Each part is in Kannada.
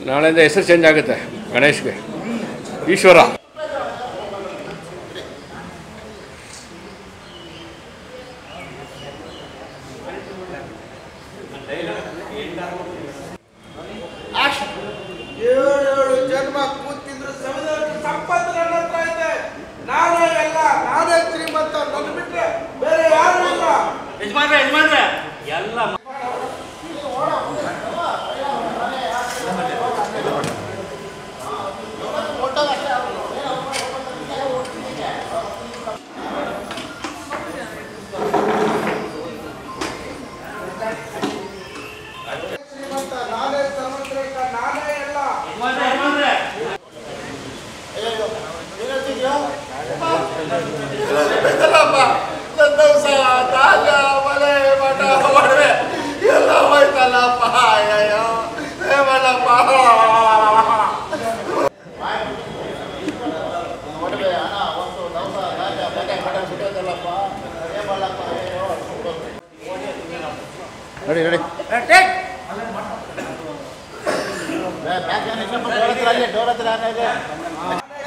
ನಾಳೆಯಿಂದ ಹೆಸರು ಚೇಂಜ್ ಆಗುತ್ತೆ ಗಣೇಶ್ಗೆ. ಈಶ್ವರ. ಏಳು ಜನ್ಮ ಕೂತಿದ್ರು ಸಂಪತ್ತು ನನ್ನ ಹತ್ರ ಇದೆ. ನಾನೇ ಎಲ್ಲ, ನಾನೇ ಶ್ರೀಮಂತ. ನನ್ನ ಬಿಟ್ರೆ ಬೇರೆ ಯಾರು ಇಲ್ಲ. ಯಜಮಾನ್ರೆ ಎಲ್ಲ ಶ್ರೀಮಂತ ನಾನೇ, ಸಮುದ್ರಕ ನಾನೇ ಎಲ್ಲ. ಎಲ್ಲ ಹೋಯ್ತಲ್ಲಪ್ಪ. ರೆಡಿ ರೆಡಿ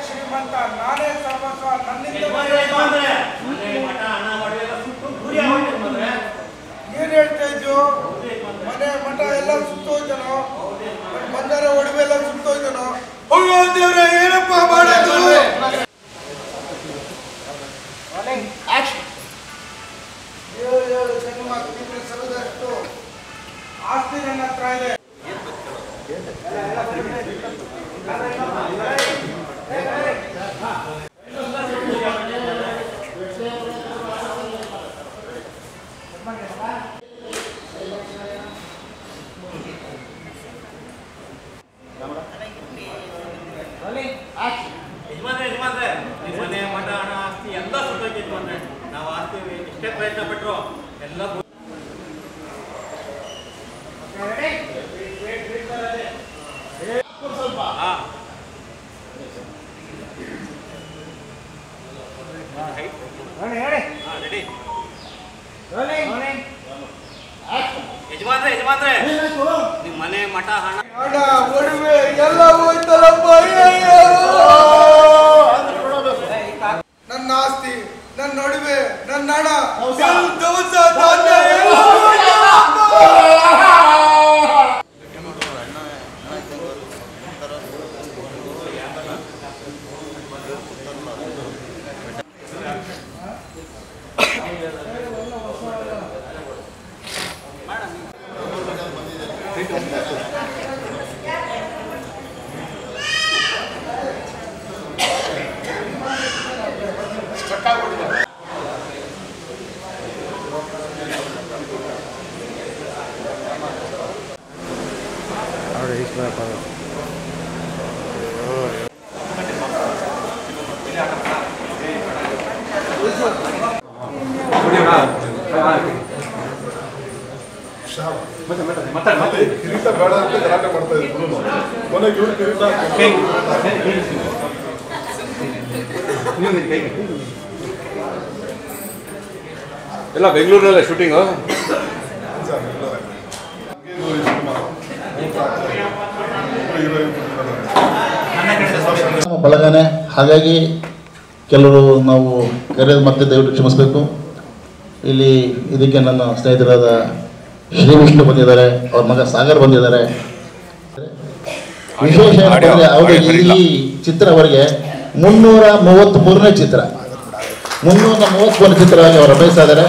ಶ್ರೀಮಂತ ನಾನೇ, ಸರ್ವಸ್ವ ನನ್ನಿಂದ. ಏನ್ ಹೇಳ್ತಾ ಇದ್ಯೋ? ಮನೆ ಮಠ ಎಲ್ಲ ಸುತ್ತೋಯ್ತನೋ? ಬಂಗಾರ ಒಡವೆ ಎಲ್ಲ ಸುತ್ತೋಯ್ತನೋ? ಅಯ್ಯೋ ದೇವ್ರೆ, ಏನಪ್ಪ ಮಾಡೋದು? ಏಳು ಜನ್ಮ ತೀವ್ರ ಸರಿದಷ್ಟು ಆಸ್ತಿ ನನ್ನ ಹತ್ರ ಇದೆ. ಯಜಮಾನ್ರೆ ಮನೆ ಮಠ ಹಣ ಆಸ್ತಿ ಎಲ್ಲ ಸುತ್ತೋಗಿ ಯಜಮಾನ್ರೆ. ನಾವು ಆಸ್ತಿ ಎಷ್ಟೇ ಪ್ರಯತ್ನ ಪಟ್ಟರು ಎಲ್ಲ ಯಜಮಾನ್ರೆ ನಿಮ್ಮ ಮನೆ ಮಠ ಹಣ ಒಡವೆ ಎಲ್ಲ ಹೋಯ್ತಲ್ಲಪ್ಪ. ನನ್ನ ಆಸ್ತಿ, ನನ್ನ ಒಡವೆ, ನನ್ನ ಹಣ, ದವಸ ಧಾನ್ಯ ಕಿರೀಟ ಬೇಡ ಅಂತ ಗಲಾಟೆ ಮಾಡ್ತಾ ಇದ್ರು. ಕೊನೆಗೆ ಇವ್ರು ಕಿರೀಟ ಎಲ್ಲ ಬೆಂಗಳೂರಲ್ಲೇ ಶೂಟಿಂಗು. ಬಳಗನೆ, ಹಾಗಾಗಿ ಕೆಲವರು ನಾವು ಕರೆಯೋದು ಮತ್ತೆ ದಯವಿಟ್ಟು ಕ್ಷಮಿಸಬೇಕು. ಇಲ್ಲಿ ಇದಕ್ಕೆ ನನ್ನ ಸ್ನೇಹಿತರಾದ ಶ್ರೀ ವಿಷ್ಣು ಬಂದಿದ್ದಾರೆ, ಅವ್ರ ಮಗ ಸಾಗರ್ ಬಂದಿದ್ದಾರೆ. ವಿಶೇಷ ಏನಂದರೆ ಅವರಿಗೆ ಈ ಚಿತ್ರ ಅವರಿಗೆ 333ನೇ ಚಿತ್ರ, 333ನೇ ಚಿತ್ರವಾಗಿ ಅವರು ಅಭಿನಯಿಸ್ತಾ ಇದ್ದಾರೆ.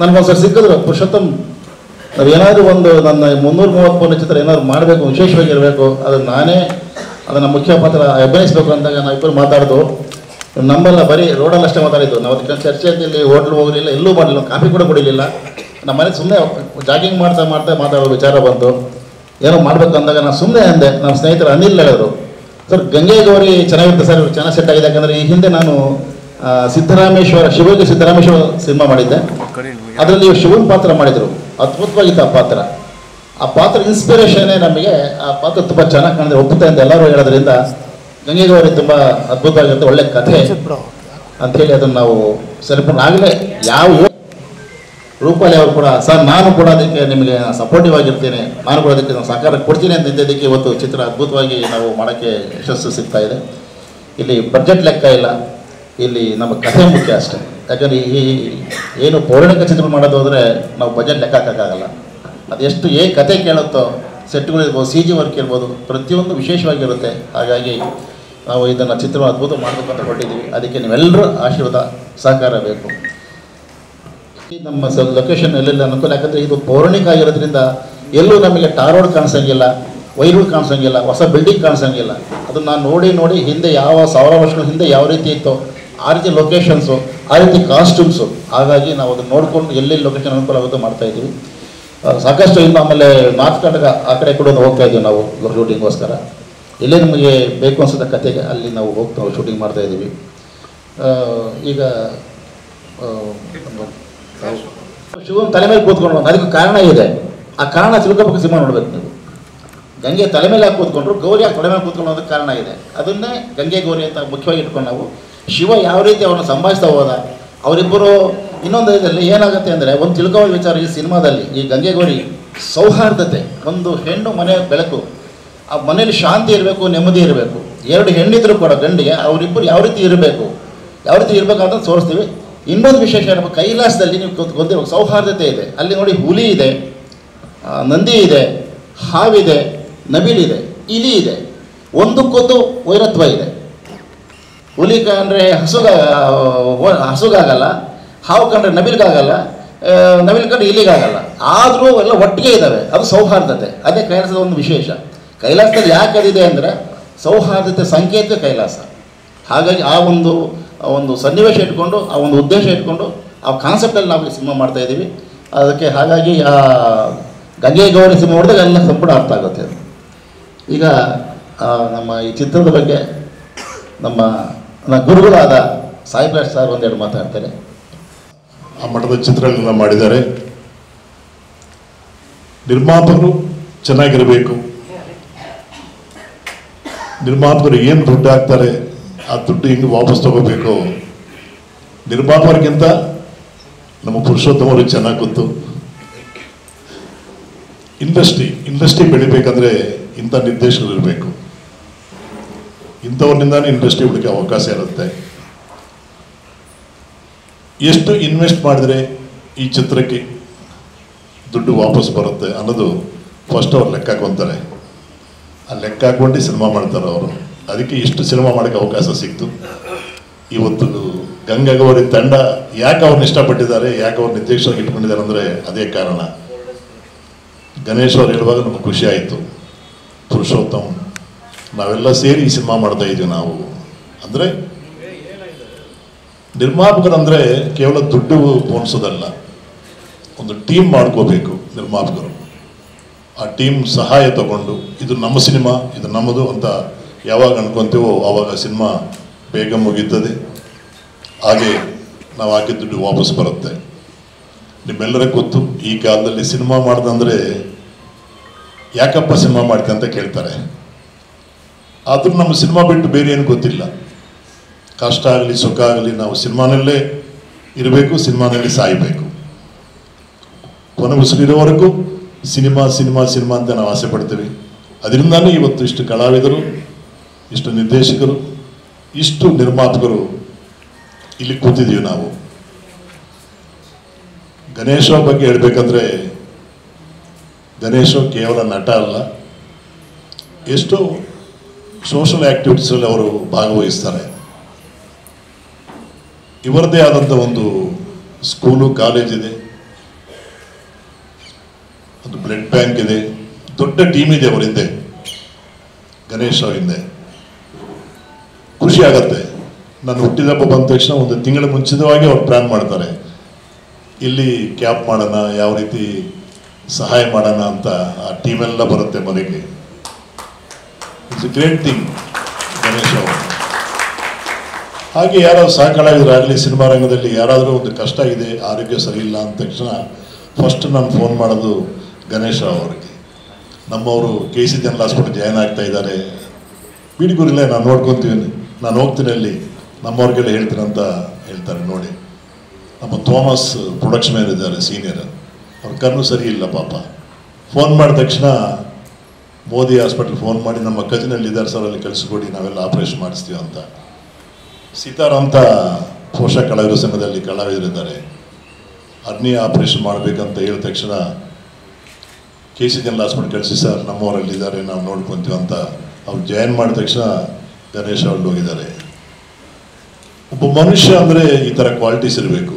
ನನಗೊಂದ್ಸರಿ ಸಿಕ್ಕಿದ್ರು, ಪುರುಷೋತ್ತಮ್ ನಾವೇನಾದರೂ ಒಂದು ನನ್ನ 333ನೇ ಚಿತ್ರ ಏನಾದ್ರು ಮಾಡಬೇಕು, ವಿಶೇಷವಾಗಿರಬೇಕು, ಅದು ನಾನೇ ಅದನ್ನು ಮುಖ್ಯ ಪಾತ್ರ ಅಭಿನಯಿಸಬೇಕು ಅಂದಾಗ ನಾವಿಬ್ಬರು ಮಾತಾಡೋದು. ನಮ್ಮೆಲ್ಲ ಬರೀ ರೋಡಲ್ಲಿ ಅಷ್ಟೇ ಮಾತಾಡಿದ್ದು. ನಾವು ಅದಕ್ಕೆ ಚರ್ಚೆಯಲ್ಲಿ ಇಲ್ಲಿ ಹೋಟ್ಲು ಹೋಗಲಿಲ್ಲ, ಎಲ್ಲೂ ಮಾಡಲಿಲ್ಲ, ಕಾಫಿ ಕೂಡ ಕುಡಿಲಿಲ್ಲ. ನಮ್ಮ ಮನೆ ಸುಮ್ಮನೆ ಜಾಗಿಂಗ್ ಮಾಡ್ತಾ ಮಾತಾಡೋ ವಿಚಾರ ಬಂತು. ಏನೋ ಮಾಡಬೇಕು ಅಂದಾಗ ನಾನು ಸುಮ್ಮನೆ ಅಂದೆ. ನಮ್ಮ ಸ್ನೇಹಿತರು ಅನಿಲ್ ಹೇಳಿದ್ರು, ಸರ್ ಗಂಗೆಗೌರಿ ಚೆನ್ನಾಗಿರುತ್ತೆ ಸರ್, ಚೆನ್ನಾಗಿ ಸೆಟ್ ಆಗಿದೆ. ಯಾಕಂದರೆ ಈ ಹಿಂದೆ ನಾನು ಶಿವಯೋಗಿ ಸಿದ್ದರಾಮೇಶ್ವರ ಸಿನಿಮಾ ಮಾಡಿದ್ದೆ. ಅದರಲ್ಲಿ ಶಿವನ್ ಪಾತ್ರ ಮಾಡಿದರು, ಅದ್ಭುತವಾಗಿತ್ತು ಆ ಪಾತ್ರ ಇನ್ಸ್ಪಿರೇಷನ್ನೇ ನಮಗೆ. ಆ ಪಾತ್ರ ತುಂಬ ಚೆನ್ನಾಗಿ ಕಾಣಿದೆ, ಒಪ್ಪುತ್ತೆ ಅಂತ ಎಲ್ಲರೂ ಹೇಳೋದ್ರಿಂದ ಗಂಗೆಗೌರಿ ತುಂಬ ಅದ್ಭುತವಾಗಿರುತ್ತೆ, ಒಳ್ಳೆ ಕಥೆ ಅಂಥೇಳಿ ಅದನ್ನು ನಾವು ಸೆಲೆಕ್ಟ್ ಆಗಲೇ ಯಾವ ರೂಪಾಲಿ ಅವರು ಕೂಡ ಸರ್ ನಾನು ಕೂಡ ಅದಕ್ಕೆ ನಿಮಗೆ ಸಪೋರ್ಟಿವ್ ಆಗಿರ್ತೇನೆ, ನಾನು ಕೂಡ ಅದಕ್ಕೆ ಸಹಕಾರ ಕೊಡ್ತೀನಿ ಅಂತ ನಿಂತಿದ್ದಕ್ಕೆ ಇವತ್ತು ಚಿತ್ರ ಅದ್ಭುತವಾಗಿ ನಾವು ಮಾಡೋಕ್ಕೆ ಯಶಸ್ಸು ಸಿಗ್ತಾ ಇದೆ. ಇಲ್ಲಿ ಬಡ್ಜೆಟ್ ಲೆಕ್ಕ ಇಲ್ಲ, ಇಲ್ಲಿ ನಮ್ಮ ಕಥೆ ಮುಖ್ಯ ಅಷ್ಟೇ. ಯಾಕಂದರೆ ಈ ಏನು ಪೌರಾಣಿಕ ಚಿತ್ರಗಳು ಮಾಡೋದು ಹೋದರೆ ನಾವು ಬಜೆಟ್ ಲೆಕ್ಕ ಹಾಕೋಕ್ಕಾಗಲ್ಲ. ಅದೆಷ್ಟು ಕತೆ ಕೇಳುತ್ತೋ, ಸೆಟ್ಗಳು ಇರ್ಬೋದು, CG ವರ್ಕ್ ಇರ್ಬೋದು, ಪ್ರತಿಯೊಂದು ವಿಶೇಷವಾಗಿರುತ್ತೆ. ಹಾಗಾಗಿ ನಾವು ಇದನ್ನು ಚಿತ್ರ ಅದ್ಭುತ ಮಾಡಬೇಕು ಅಂತ ಹೊರಟಿದ್ದೀವಿ. ಅದಕ್ಕೆ ನೀವೆಲ್ಲರೂ ಆಶೀರ್ವಾದ ಸಹಕಾರ ಬೇಕು. ನಮ್ಮ ಲೊಕೇಶನ್ ಎಲ್ಲೆಲ್ಲ ಅನುಕೂಲ, ಯಾಕಂದರೆ ಇದು ಪೌರಾಣಿಕ ಆಗಿರೋದ್ರಿಂದ ಎಲ್ಲೂ ನಮಗೆ ಟಾರ್ ರೋಡ್ ಕಾಣಿಸೋಂಗಿಲ್ಲ, ವೈರ್ ಕಾಣಿಸೋಂಗಿಲ್ಲ, ಹೊಸ ಬಿಲ್ಡಿಂಗ್ ಕಾಣಿಸೋಂಗಿಲ್ಲ. ಅದನ್ನು ನಾನು ನೋಡಿ ಹಿಂದೆ ಯಾವ 1000 ವರ್ಷಗಳ ಹಿಂದೆ ಯಾವ ರೀತಿ ಇತ್ತು ಆ ರೀತಿ ಲೊಕೇಶನ್ಸು, ಆ ರೀತಿ ಕಾಸ್ಟ್ಯೂಮ್ಸು. ಹಾಗಾಗಿ ನಾವು ಅದನ್ನು ನೋಡಿಕೊಂಡು ಎಲ್ಲೆಲ್ಲಿ ಲೊಕೇಶನ್ ಅನುಕೂಲ ಆಗುತ್ತೋ ಮಾಡ್ತಾಯಿದ್ದೀವಿ. ಸಾಕಷ್ಟು ಇನ್ನು ಆಮೇಲೆ ನಾರ್ತ್ ಕರ್ನಾಟಕ ಆ ಕಡೆ ಕೂಡ ಹೋಗ್ತಾ ಇದ್ದೀವಿ ನಾವು ಶೂಟಿಂಗ್ಗೋಸ್ಕರ. ಎಲ್ಲೇ ನಮಗೆ ಬೇಕು ಅನಿಸುತ್ತೆ ಕತೆಗೆ ಅಲ್ಲಿ ನಾವು ಹೋಗ್ತಾ ಶೂಟಿಂಗ್ ಮಾಡ್ತಾಯಿದ್ದೀವಿ. ಈಗ ಶಿವನ ತಲೆ ಮೇಲೆ ಕೂತ್ಕೊಂಡು ಅದಕ್ಕೆ ಕಾರಣ ಇದೆ. ಆ ಕಾರಣ ತಿಳ್ಕೊಬೇಕು. ಸಿನಿಮಾ ನೋಡ್ಬೇಕು ನೀವು. ಗಂಗೆ ತಲೆ ಮೇಲೆ ಹಾಕಿ ಕೂತ್ಕೊಂಡ್ರು, ಗೌರಿ ಯಾಕೆ ತಲೆ ಮೇಲೆ ಕೂತ್ಕೊಂಡು ಅದಕ್ಕೆ ಕಾರಣ ಇದೆ. ಅದನ್ನೇ ಗಂಗೆ ಗೌರಿ ಅಂತ ಮುಖ್ಯವಾಗಿ ಇಟ್ಕೊಂಡು ನಾವು ಶಿವ ಯಾವ ರೀತಿ ಅವ್ರನ್ನ ಸಂಭಾಳಿಸ್ತಾ ಹೋದ, ಅವರಿಬ್ಬರು ಇನ್ನೊಂದು ಇದರಲ್ಲಿ ಏನಾಗುತ್ತೆ ಅಂದರೆ ಒಂದು ತಿಳ್ಕೊಳ್ಳೋ ವಿಚಾರ ಈ ಸಿನಿಮಾದಲ್ಲಿ, ಈ ಗಂಗೆ ಗೌರಿ ಸೌಹಾರ್ದತೆ. ಒಂದು ಹೆಣ್ಣು ಮನೆ ಬೆಳಕು, ಆ ಮನೇಲಿ ಶಾಂತಿ ಇರಬೇಕು, ನೆಮ್ಮದಿ ಇರಬೇಕು. 2 ಹೆಣ್ಣಿದ್ರು ಕೂಡ ಗಂಡಿಗೆ ಅವರಿಬ್ಬರು ಯಾವ ರೀತಿ ಇರಬೇಕು ಅಂತ ತೋರಿಸ್ತೀವಿ. ಇನ್ನೊಂದು ವಿಶೇಷ ಏನಪ್ಪ, ಕೈಲಾಸದಲ್ಲಿ ನೀವು ಗೊತ್ತಿರೋ ಸೌಹಾರ್ದತೆ ಇದೆ. ಅಲ್ಲಿ ನೋಡಿ ಹುಲಿ ಇದೆ, ನಂದಿ ಇದೆ, ಹಾವಿದೆ, ನವಿಲಿದೆ, ಇಲಿ ಇದೆ. ಒಂದಕ್ಕೊಂದು ವೈರತ್ವ ಇದೆ. ಹುಲಿ ಕಂಡ್ರೆ ಹಸುಗಾಗಲ್ಲ, ಹಾವು ಕಂಡ್ರೆ ನವಿಲಿಗಾಗಲ್ಲ, ನವಿಲು ಕಂಡ್ರೆ ಇಲಿಗಾಗಲ್ಲ. ಆದರೂ ಎಲ್ಲ ಒಟ್ಟಿಗೆ ಇದ್ದಾವೆ. ಅದು ಸೌಹಾರ್ದತೆ. ಅದೇ ಕೈಲಾಸದ ಒಂದು ವಿಶೇಷ. ಕೈಲಾಸದಲ್ಲಿ ಯಾಕೆ ಅದಿದೆ ಅಂದರೆ ಸೌಹಾರ್ದತೆ ಸಂಕೇತ ಕೈಲಾಸ. ಹಾಗಾಗಿ ಆ ಒಂದು ಸನ್ನಿವೇಶ ಇಟ್ಕೊಂಡು, ಆ ಒಂದು ಉದ್ದೇಶ ಇಟ್ಕೊಂಡು, ಆ ಕಾನ್ಸೆಪ್ಟಲ್ಲಿ ನಾವು ಸಿನಿಮಾ ಮಾಡ್ತಾಯಿದ್ದೀವಿ. ಅದಕ್ಕೆ ಹಾಗಾಗಿ ಆ ಗಂಗೆ ಗೌರಿ ಸಿನಿಮಾ ನೋಡಿದಾಗ ಎಲ್ಲ ಸಂಪೂರ್ಣ ಅರ್ಥ ಆಗುತ್ತೆ. ಈಗ ನಮ್ಮ ಈ ಚಿತ್ರದ ಬಗ್ಗೆ ನಮ್ಮ ಗುರುಗಳಾದ ಸಾಯಿ ಪ್ರಕಾಶ್ ಸರ್ ಒಂದೆರಡು ಮಾತಾಡ್ತಾರೆ. ಆ ಮಟ್ಟದ ಚಿತ್ರಗಳನ್ನ ಮಾಡಿದ್ದಾರೆ. ನಿರ್ಮಾಪಕರು ಚೆನ್ನಾಗಿರಬೇಕು. ನಿರ್ಮಾಪಕರು ಏನು ದುಡ್ಡು ಹಾಕ್ತಾರೆ ಆ ದುಡ್ಡು ಹಿಂಗೆ ವಾಪಸ್ ತಗೋಬೇಕು. ನಿರ್ಮಾಪಕರಿಗಿಂತ ನಮ್ಮ ಪುರುಷೋತ್ತಮವ್ರಿಗೆ ಚೆನ್ನಾಗಿ ಗೊತ್ತು. ಇಂಡಸ್ಟ್ರಿ ಬೆಳಿಬೇಕಂದ್ರೆ ಇಂಥ ನಿರ್ದೇಶಕರು ಇರಬೇಕು. ಇಂಥವ್ರನಿಂದಾನೇ ಇಂಡಸ್ಟ್ರಿ ಹುಡುಕಿ ಅವಕಾಶ ಇರುತ್ತೆ. ಎಷ್ಟು ಇನ್ವೆಸ್ಟ್ ಮಾಡಿದ್ರೆ ಈ ಚಿತ್ರಕ್ಕೆ ದುಡ್ಡು ವಾಪಸ್ ಬರುತ್ತೆ ಅನ್ನೋದು ಫಸ್ಟ್ ಅವ್ರು ಲೆಕ್ಕ ಹಾಕೊಂತಾರೆ. ಆ ಲೆಕ್ಕ ಹಾಕೊಂಡು ಸಿನಿಮಾ ಮಾಡ್ತಾರೆ ಅವರು. ಅದಕ್ಕೆ ಇಷ್ಟು ಸಿನಿಮಾ ಮಾಡೋಕ್ಕೆ ಅವಕಾಶ ಸಿಕ್ತು. ಇವತ್ತು ಗಂಗಾಗೌರಿ ತಂಡ ಯಾಕೆ ಅವ್ರನ್ನ ಇಷ್ಟಪಟ್ಟಿದ್ದಾರೆ, ಯಾಕೆ ಅವ್ರು ನಿರ್ದೇಶಕರಾಗಿ ಇಟ್ಕೊಂಡಿದ್ದಾರೆ ಅಂದರೆ ಅದೇ ಕಾರಣ. ಗಣೇಶ್ ಅವ್ರು ಹೇಳುವಾಗ ನಮಗೆ ಖುಷಿ ಆಯಿತು. ಪುರುಷೋತ್ತಮ್ ನಾವೆಲ್ಲ ಸೇರಿ ಈ ಸಿನಿಮಾ ಮಾಡ್ತಾ ಇದ್ದೀವಿ ನಾವು ಅಂದರೆ. ನಿರ್ಮಾಪಕರಂದರೆ ಕೇವಲ ದುಡ್ಡು ಪೋಣಿಸೋದಲ್ಲ, ಒಂದು ಟೀಮ್ ಮಾಡ್ಕೋಬೇಕು ನಿರ್ಮಾಪಕರು. ಆ ಟೀಮ್ ಸಹಾಯ ತಗೊಂಡು ಇದು ನಮ್ಮ ಸಿನಿಮಾ, ಇದು ನಮ್ಮದು ಅಂತ ಯಾವಾಗ ಅನ್ಕೊಂತೀವೋ ಆವಾಗ ಸಿನಿಮಾ ಬೇಗ ಮುಗೀತದೆ. ಹಾಗೆ ನಾವು ಹಾಕಿದ ದುಡ್ಡು ವಾಪಸ್ ಬರುತ್ತೆ. ನಿಮ್ಮೆಲ್ಲರಿಗೂ ಗೊತ್ತು, ಈ ಕಾಲದಲ್ಲಿ ಸಿನಿಮಾ ಮಾಡ್ದಂದರೆ ಯಾಕಪ್ಪ ಸಿನಿಮಾ ಮಾಡ್ತೀವಿ ಅಂತ ಕೇಳ್ತಾರೆ. ಆದರೂ ನಮ್ಮ ಸಿನಿಮಾ ಬಿಟ್ಟು ಬೇರೆ ಏನು ಗೊತ್ತಿಲ್ಲ. ಕಷ್ಟ ಆಗಲಿ ಸುಖ ಆಗಲಿ ನಾವು ಸಿನಿಮಾನಲ್ಲೇ ಇರಬೇಕು, ಸಿನಿಮಾನಲ್ಲಿ ಸಾಯಬೇಕು. ಕೊನೆ ಉಸಿರಿರೋವರೆಗೂ ಸಿನಿಮಾ ಸಿನಿಮಾ ಸಿನಿಮಾ ಅಂತ ನಾವು ಆಸೆ ಪಡ್ತೀವಿ. ಅದರಿಂದಾನೇ ಇವತ್ತು ಇಷ್ಟು ಕಲಾವಿದರು, ಇಷ್ಟು ನಿರ್ದೇಶಕರು, ಇಷ್ಟು ನಿರ್ಮಾಪಕರು ಇಲ್ಲಿ ಕೂತಿದ್ದೀವಿ ನಾವು. ಗಣೇಶ ಬಗ್ಗೆ ಹೇಳಬೇಕಂದ್ರೆ, ಗಣೇಶ ಕೇವಲ ನಟ ಅಲ್ಲ, ಎಷ್ಟೋ ಸೋಷಲ್ ಆ್ಯಕ್ಟಿವಿಟೀಸಲ್ಲಿ ಅವರು ಭಾಗವಹಿಸ್ತಾರೆ. ಇವರದೇ ಆದಂಥ ಒಂದು ಸ್ಕೂಲು ಕಾಲೇಜ್ ಇದೆ, ಒಂದು ಬ್ಲಡ್ ಬ್ಯಾಂಕ್ ಇದೆ, ದೊಡ್ಡ ಟೀಮ್ ಇದೆ ಅವರ ಹಿಂದೆ, ಗಣೇಶ್ ಅವ್ರ ಹಿಂದೆ. ಖುಷಿ ಆಗತ್ತೆ. ನಾನು ಹುಟ್ಟಿದಬ್ಬ ಬಂದ ತಕ್ಷಣ ಒಂದು ತಿಂಗಳ ಮುಂಚಿತವಾಗಿ ಅವ್ರು ಪ್ಲ್ಯಾನ್ ಮಾಡ್ತಾರೆ, ಇಲ್ಲಿ ಕ್ಯಾಪ್ ಮಾಡೋಣ, ಯಾವ ರೀತಿ ಸಹಾಯ ಮಾಡೋಣ ಅಂತ. ಆ ಟೀಮೆಲ್ಲ ಬರುತ್ತೆ ಮನೆಗೆ. It's A great thing Ganesh ಅವರು. ಹಾಗೆ ಯಾರಾದ್ರು ಸಹ ಕಲಾವಿದರಾಗಲಿ ಸಿನಿಮಾ ರಂಗದಲ್ಲಿ ಯಾರಾದರೂ ಒಂದು ಕಷ್ಟ ಇದೆ, ಆರೋಗ್ಯ ಸರಿ ಇಲ್ಲ ಅಂದ ತಕ್ಷಣ ಫಸ್ಟ್ ನಾನು ಫೋನ್ ಮಾಡೋದು ಗಣೇಶ ಅವರಿಗೆ. ನಮ್ಮವರು KC ಜನರಲ್ ಹಾಸ್ಪಿಟಲ್ ಜಾಯ್ನ್ ಆಗ್ತಾ ಇದ್ದಾರೆ, ಬೀಡಿಗೂರಿಲ್ಲ, ನಾನು ನೋಡ್ಕೊತೀವಿ, ನಾನು ಹೋಗ್ತೀನಿ ಅಲ್ಲಿ, ನಮ್ಮವ್ರಿಗೆಲ್ಲ ಹೇಳ್ತೀನಿ ಅಂತ ಹೇಳ್ತಾರೆ. ನೋಡಿ ನಮ್ಮ ಥಾಮಸ್ ಪ್ರೊಡಕ್ಷನ್ ಮ್ಯಾನೇಜರ್ ಇದ್ದಾರೆ ಸೀನಿಯರ್, ಅವ್ರ ಕಣ್ಣು ಸರಿ ಇಲ್ಲ ಪಾಪ. ಫೋನ್ ಮಾಡಿದ ತಕ್ಷಣ ಮೋದಿ ಹಾಸ್ಪಿಟಲ್ ಫೋನ್ ಮಾಡಿ ನಮ್ಮ ಕಜಿನಲ್ಲಿದ್ದಾರೆ ಸರ್, ಅಲ್ಲಿ ಕಳಿಸ್ಕೊಡಿ, ನಾವೆಲ್ಲ ಆಪ್ರೇಷನ್ ಮಾಡಿಸ್ತೀವಿ ಅಂತ. ಸಿತಾರ್ ಅಂತ ಪೋಷಕ ಕಲಾವಿದರ ಸಂಘದಲ್ಲಿ ಕಲಾವಿದರಿದ್ದಾರೆ, ಅರ್ನಿ ಆಪ್ರೇಷನ್ ಮಾಡಬೇಕಂತ ಹೇಳಿದ ತಕ್ಷಣ KC ಜನರಲ್ ಹಾಸ್ಪಿಟಲ್ ಕಳಿಸಿ ಸರ್, ನಮ್ಮವರಲ್ಲಿದ್ದಾರೆ, ನಾವು ನೋಡ್ಕೊತೀವಿ ಅಂತ ಅವ್ರು ಜಾಯಿನ್ ಮಾಡಿದ ತಕ್ಷಣ ಗಣೇಶ್ ಅವ್ರು ಹೋಗಿದ್ದಾರೆ. ಒಬ್ಬ ಮನುಷ್ಯ ಅಂದರೆ ಈ ಥರ ಕ್ವಾಲಿಟೀಸ್ ಇರಬೇಕು.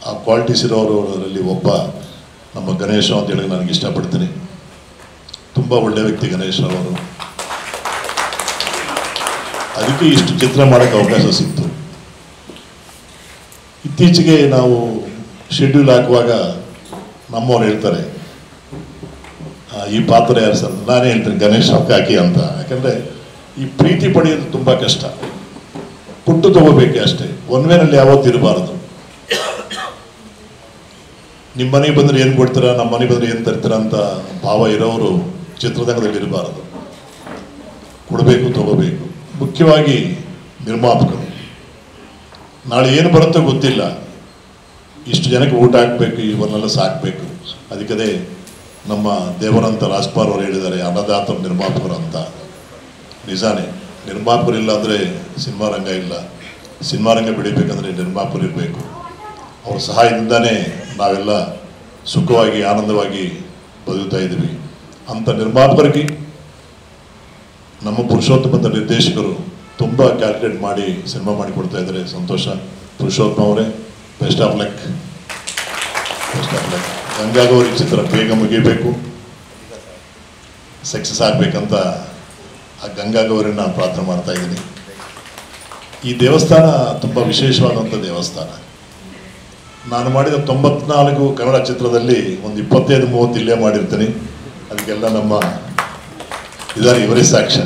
ಆ ಕ್ವಾಲಿಟೀಸ್ ಇರೋರಲ್ಲಿ ಒಬ್ಬ ನಮ್ಮ ಗಣೇಶ ಅಂತ ಹೇಳಿ ನನಗೆ ಇಷ್ಟಪಡ್ತೀನಿ. ತುಂಬ ಒಳ್ಳೆಯ ವ್ಯಕ್ತಿ ಗಣೇಶ್ ಅವರು. ಅದಕ್ಕೆ ಇಷ್ಟು ಚಿತ್ರ ಮಾಡೋಕ್ಕೆ ಅವಕಾಶ ಸಿಕ್ತು. ಇತ್ತೀಚೆಗೆ ನಾವು ಶೆಡ್ಯೂಲ್ ಹಾಕುವಾಗ ನಮ್ಮವ್ರು ಹೇಳ್ತಾರೆ, ಈ ಪಾತ್ರ ಯಾರು ಸರ್? ನಾನೇ ಹೇಳ್ತೀನಿ ಗಣೇಶ್ ಅವ್ರಿಗೆ ಹಾಕಿ ಅಂತ. ಯಾಕಂದರೆ ಈ ಪ್ರೀತಿ ಪಡೆಯೋದು ತುಂಬ ಕಷ್ಟ, ಕೊಟ್ಟು ತಗೋಬೇಕೆ ಅಷ್ಟೇ. ಒನ್ವೇನಲ್ಲಿ ಯಾವತ್ತೂ ಇರಬಾರ್ದು. ನಿಮ್ಮ ಮನೆಗೆ ಬಂದರೆ ಏನು ಕೊಡ್ತೀರಾ, ನಮ್ಮ ಮನೆಗೆ ಬಂದರೆ ಏನು ತರ್ತೀರಾ ಅಂತ ಭಾವ ಇರೋರು ಚಿತ್ರರಂಗದಲ್ಲಿ ಇರಬಾರ್ದು. ಕೊಡಬೇಕು, ತಗೋಬೇಕು. ಮುಖ್ಯವಾಗಿ ನಿರ್ಮಾಪಕರು, ನಾಳೆ ಏನು ಬರುತ್ತೋ ಗೊತ್ತಿಲ್ಲ, ಇಷ್ಟು ಜನಕ್ಕೆ ಊಟ ಹಾಕಬೇಕು, ಇವನ್ನೆಲ್ಲ ಸಾಕಬೇಕು. ಅದಕ್ಕೆ ನಮ್ಮ ದೇವರಂತ ರಾಜ್ಕುಮಾರ್ ಅವರು ಹೇಳಿದ್ದಾರೆ, ಅನ್ನದಾತರು ನಿರ್ಮಾಪಕರು ಅಂತ. ನಿಜಾನೇ, ನಿರ್ಮಾಪಕರಿಲ್ಲ ಅಂದರೆ ಸಿನಿಮಾ ರಂಗ ಇಲ್ಲ. ಸಿನಿಮಾ ರಂಗ ಬೆಳಿಬೇಕಂದ್ರೆ ನಿರ್ಮಾಪಕರು ಇರಬೇಕು. ಅವ್ರ ಸಹಾಯದಿಂದನೇ ನಾವೆಲ್ಲ ಸುಖವಾಗಿ ಆನಂದವಾಗಿ ಬದುಕ್ತಾ ಇದ್ದೀವಿ. ಅಂಥ ನಿರ್ಮಾಪಕರಿಗೆ ನಮ್ಮ ಪುರುಷೋತ್ತಮದ ನಿರ್ದೇಶಕರು ತುಂಬ ಕ್ಯಾಲ್ಕುಲೇಟ್ ಮಾಡಿ ಸಿನಿಮಾ ಮಾಡಿಕೊಡ್ತಾ ಇದ್ದಾರೆ. ಸಂತೋಷ. ಪುರುಷೋತ್ತಮ ಅವರೇ, best of luck, best of luck. Gangagowri ಚಿತ್ರ ಬೇಗ ಮುಗಿಬೇಕು, ಸಕ್ಸಸ್ ಆಗಬೇಕಂತ ಆ ಗಂಗಾಗೌರಿನ ನಾನು ಪ್ರಾರ್ಥನೆ ಮಾಡ್ತಾ ಇದ್ದೀನಿ. ಈ ದೇವಸ್ಥಾನ ತುಂಬ ವಿಶೇಷವಾದಂಥ ದೇವಸ್ಥಾನ. ನಾನು ಮಾಡಿದ 94 ಕನ್ನಡ ಚಿತ್ರದಲ್ಲಿ ಒಂದು 25-30 ಇಲ್ಲೇ ಮಾಡಿರ್ತೀನಿ. ಅದಕ್ಕೆಲ್ಲ ನಮ್ಮ ಇದ್ದಾರೆ, ಇವರೇ ಸಾಕ್ಷ್ಯ.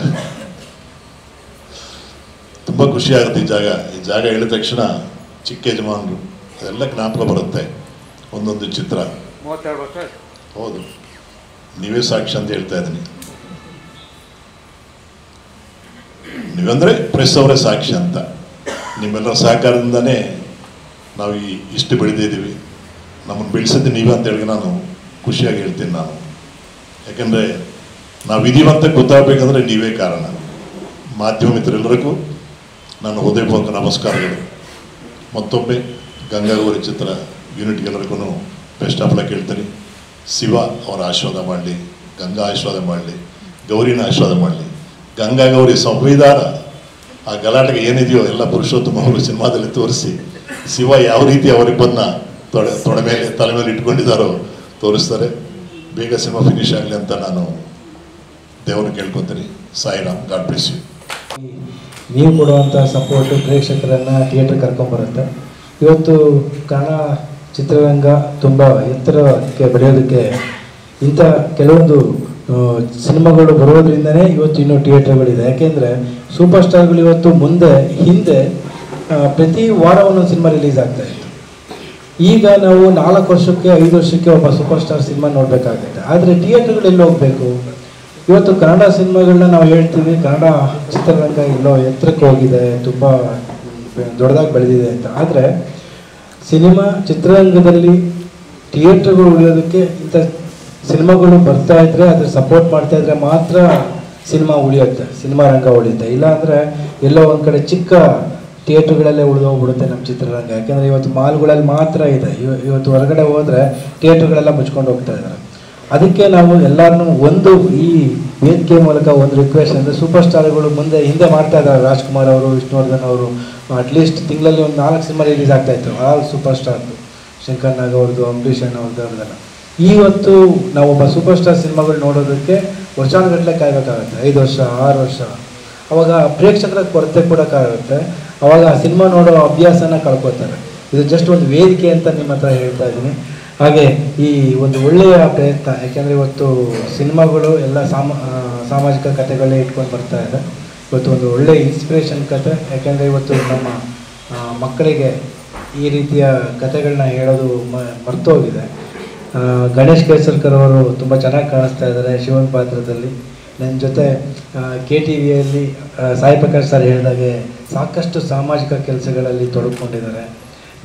ತುಂಬ ಖುಷಿಯಾಗುತ್ತೆ ಈ ಜಾಗ ಹೇಳಿದ ತಕ್ಷಣ ಚಿಕ್ಕ ಯಜಮಾನರು ಅದೆಲ್ಲ ಜ್ಞಾಪಕ ಬರುತ್ತೆ. ಒಂದೊಂದು ಚಿತ್ರ 32 ವರ್ಷ. ಹೌದು, ನೀವೇ ಸಾಕ್ಷಿ ಅಂತ ಹೇಳ್ತಾ ಇದ್ದೀನಿ. ನೀವಂದರೆ ಪ್ರೆಸ್ ಅವರೇ ಸಾಕ್ಷಿ ಅಂತ. ನಿಮ್ಮೆಲ್ಲರ ಸಹಕಾರದಿಂದನೇ ನಾವು ಇಷ್ಟು ಬೆಳೆದಿದ್ದೀವಿ. ನಮ್ಮನ್ನು ಬೆಳೆಸಿದ್ದು ನೀವೇ ಅಂತೇಳಿ ನಾನು ಖುಷಿಯಾಗಿ ಹೇಳ್ತೀನಿ ನಾನು. ಯಾಕೆಂದರೆ ನಾವು ಇದೀವಂತ ಗೊತ್ತಾಗಬೇಕಂದ್ರೆ ನೀವೇ ಕಾರಣ. ಮಾಧ್ಯಮ ಮಿತ್ರರೆಲ್ಲರಿಗೂ ನಾನು ಹೃದಯಪೂರ್ವಕ ನಮಸ್ಕಾರಗಳು. ಮತ್ತೊಮ್ಮೆ ಗಂಗಾಗೌರಿ ಚಿತ್ರ ಯೂನಿಟ್ಗೆಲ್ಲರಿಗೂ ಬೆಸ್ಟ್ ಆಫ್ ಲಕ್ ಹೇಳ್ತೀನಿ. ಶಿವ ಅವರ ಆಶೀರ್ವಾದ ಮಾಡಲಿ, ಗಂಗಾ ಆಶೀರ್ವಾದ ಮಾಡಲಿ, ಗೌರಿನ ಆಶೀರ್ವಾದ ಮಾಡಲಿ. ಗಂಗಾಗೌರಿ ಸಂವಿಧಾನ ಆ ಗಲಾಟೆಗೆ ಏನಿದೆಯೋ ಎಲ್ಲ ಪುರುಷೋತ್ತಮ ಅವರು ಸಿನಿಮಾದಲ್ಲಿ ತೋರಿಸಿ, ಶಿವ ಯಾವ ರೀತಿ ಅವರಿಬ್ಬರನ್ನ ತಲೆ ಮೇಲೆ ಇಟ್ಕೊಂಡಿದ್ದಾರೋ ತೋರಿಸ್ತಾರೆ. ಬೇಗ ಸಿನಿಮಾ ಫಿನಿಶ್ ಆಗಲಿ ಅಂತ ನಾನು ದೇವರನ್ನು ಕೇಳ್ಕೊತೀನಿ. Sairam, God bless you. ನೀವು ಕೊಡುವಂಥ ಸಪೋರ್ಟು ಪ್ರೇಕ್ಷಕರನ್ನು ಥಿಯೇಟ್ರ್ ಕರ್ಕೊಂಬರುತ್ತೆ. ಇವತ್ತು ಕನ್ನಡ ಚಿತ್ರರಂಗ ತುಂಬ ಎತ್ತರಕ್ಕೆ ಬೆಳೆಯೋದಕ್ಕೆ ಇಂಥ ಕೆಲವೊಂದು ಸಿನಿಮಾಗಳು ಬರೋದ್ರಿಂದನೇ ಇವತ್ತು ಇನ್ನೂ ಥಿಯೇಟ್ರ್ಗಳಿದೆ. ಯಾಕೆಂದರೆ ಸೂಪರ್ ಸ್ಟಾರ್ಗಳು ಇವತ್ತು ಹಿಂದೆ ಪ್ರತಿ ವಾರ ಒಂದೊಂದು ಸಿನಿಮಾ ರಿಲೀಸ್ ಆಗ್ತಾಯಿತ್ತು. ಈಗ ನಾವು 4 ವರ್ಷಕ್ಕೆ 5 ವರ್ಷಕ್ಕೆ ಒಬ್ಬ ಸೂಪರ್ ಸ್ಟಾರ್ ಸಿನಿಮಾ ನೋಡಬೇಕಾಗುತ್ತೆ. ಆದರೆ ಥಿಯೇಟ್ರ್ಗಳೆಲ್ಲಿ ಹೋಗಬೇಕು? ಇವತ್ತು ಕನ್ನಡ ಸಿನಿಮಾಗಳನ್ನ ನಾವು ಹೇಳ್ತೀವಿ, ಕನ್ನಡ ಚಿತ್ರರಂಗ ಎಲ್ಲೋ ಎತ್ತರಕ್ಕೆ ಹೋಗಿದೆ, ತುಂಬ ದೊಡ್ಡದಾಗಿ ಬೆಳೆದಿದೆ ಅಂತ. ಆದರೆ ಸಿನಿಮಾ ಚಿತ್ರರಂಗದಲ್ಲಿ ಥಿಯೇಟ್ರ್ಗಳು ಉಳಿಯೋದಕ್ಕೆ ಇಂಥ ಸಿನಿಮಾಗಳು ಬರ್ತಾ ಇದ್ದರೆ, ಅದ್ರ ಸಪೋರ್ಟ್ ಮಾಡ್ತಾ ಇದ್ರೆ ಮಾತ್ರ ಸಿನಿಮಾ ಉಳಿಯುತ್ತೆ, ಸಿನಿಮಾ ರಂಗ ಉಳಿಯುತ್ತೆ. ಇಲ್ಲಾಂದರೆ ಎಲ್ಲೋ ಒಂದು ಕಡೆ ಚಿಕ್ಕ ಥಿಯೇಟ್ರ್ಗಳಲ್ಲೇ ಉಳಿದೋಗ್ಬಿಡುತ್ತೆ ನಮ್ಮ ಚಿತ್ರರಂಗ. ಯಾಕೆಂದರೆ ಇವತ್ತು ಮಾಲ್ಗಳಲ್ಲಿ ಮಾತ್ರ ಇದೆ. ಇವತ್ತು ಹೊರಗಡೆ ಹೋದರೆ ಥಿಯೇಟ್ರ್ಗಳೆಲ್ಲ ಮುಚ್ಕೊಂಡು ಹೋಗ್ತಾ ಇದ್ದಾರೆ. ಅದಕ್ಕೆ ನಾವು ಎಲ್ಲರನ್ನೂ ಈ ವೇದಿಕೆ ಮೂಲಕ ಒಂದು ರಿಕ್ವೆಸ್ಟ್ ಅಂದರೆ, ಸೂಪರ್ ಸ್ಟಾರ್ಗಳು ಹಿಂದೆ ಮಾಡ್ತಾ ಇದ್ದಾರೆ. ರಾಜ್ಕುಮಾರ್ ಅವರು, ವಿಷ್ಣುವರ್ಧನ್ ಅವರು ಅಟ್ಲೀಸ್ಟ್ ತಿಂಗಳಲ್ಲಿ ಒಂದು 4 ಸಿನಿಮಾ ರಿಲೀಸ್ ಆಗ್ತಾಯಿತ್ತು. ಆಲ್ ಸೂಪರ್ ಸ್ಟಾರ್ದು, ಶಂಕರ್ ನಾಗ್ ಅವ್ರದ್ದು, ಅಂಬರೀಷ್ ಅಣ್ಣ ಅವ್ರದ್ದೆಲ್ಲ. ಇವತ್ತು ನಾವು ಒಬ್ಬ ಸೂಪರ್ ಸ್ಟಾರ್ ಸಿನಿಮಾಗಳು ನೋಡೋದಕ್ಕೆ ವರ್ಷಾನುಗಟ್ಟಲೆ ಕಾಯಬೇಕಾಗುತ್ತೆ, 5 ವರ್ಷ 6 ವರ್ಷ. ಅವಾಗ ಪ್ರೇಕ್ಷಕರ ಕೊರತೆ ಕೂಡ ಕಾಗುತ್ತೆ. ಅವಾಗ ಆ ಸಿನಿಮಾ ನೋಡೋ ಅಭ್ಯಾಸನ ಕಳ್ಕೊತಾರೆ. ಇದು ಜಸ್ಟ್ ಒಂದು ವೇದಿಕೆ ಅಂತ ನಿಮ್ಮ ಹತ್ರ ಹೇಳ್ತಾ ಇದ್ದೀನಿ. ಹಾಗೆ ಈ ಒಂದು ಒಳ್ಳೆಯ ಪ್ರಯತ್ನ, ಯಾಕೆಂದರೆ ಇವತ್ತು ಸಿನಿಮಾಗಳು ಎಲ್ಲ ಸಾಮಾಜಿಕ ಕಥೆಗಳೇ ಇಟ್ಕೊಂಡು ಬರ್ತಾ ಇದೆ. ಇವತ್ತು ಒಂದು ಒಳ್ಳೆಯ ಇನ್ಸ್ಪಿರೇಷನ್ ಕತೆ. ಯಾಕೆಂದರೆ ಇವತ್ತು ನಮ್ಮ ಮಕ್ಕಳಿಗೆ ಈ ರೀತಿಯ ಕಥೆಗಳನ್ನ ಹೇಳೋದು ಮರ್ತೋಗಿದೆ. ಗಣೇಶ್ ಕೇಸರ್ಕರ್ ಅವರು ತುಂಬ ಚೆನ್ನಾಗಿ ಕಾಣಿಸ್ತಾ ಇದ್ದಾರೆ ಶಿವನ್ ಪಾತ್ರದಲ್ಲಿ. ನನ್ನ ಜೊತೆ KTVಯಲ್ಲಿ ಸಾಯಿ ಪ್ರಕಾಶ್ ಸರ್ ಹೇಳಿದಾಗೆ ಸಾಕಷ್ಟು ಸಾಮಾಜಿಕ ಕೆಲಸಗಳಲ್ಲಿ ತೊಡಗಿಕೊಂಡಿದ್ದಾರೆ.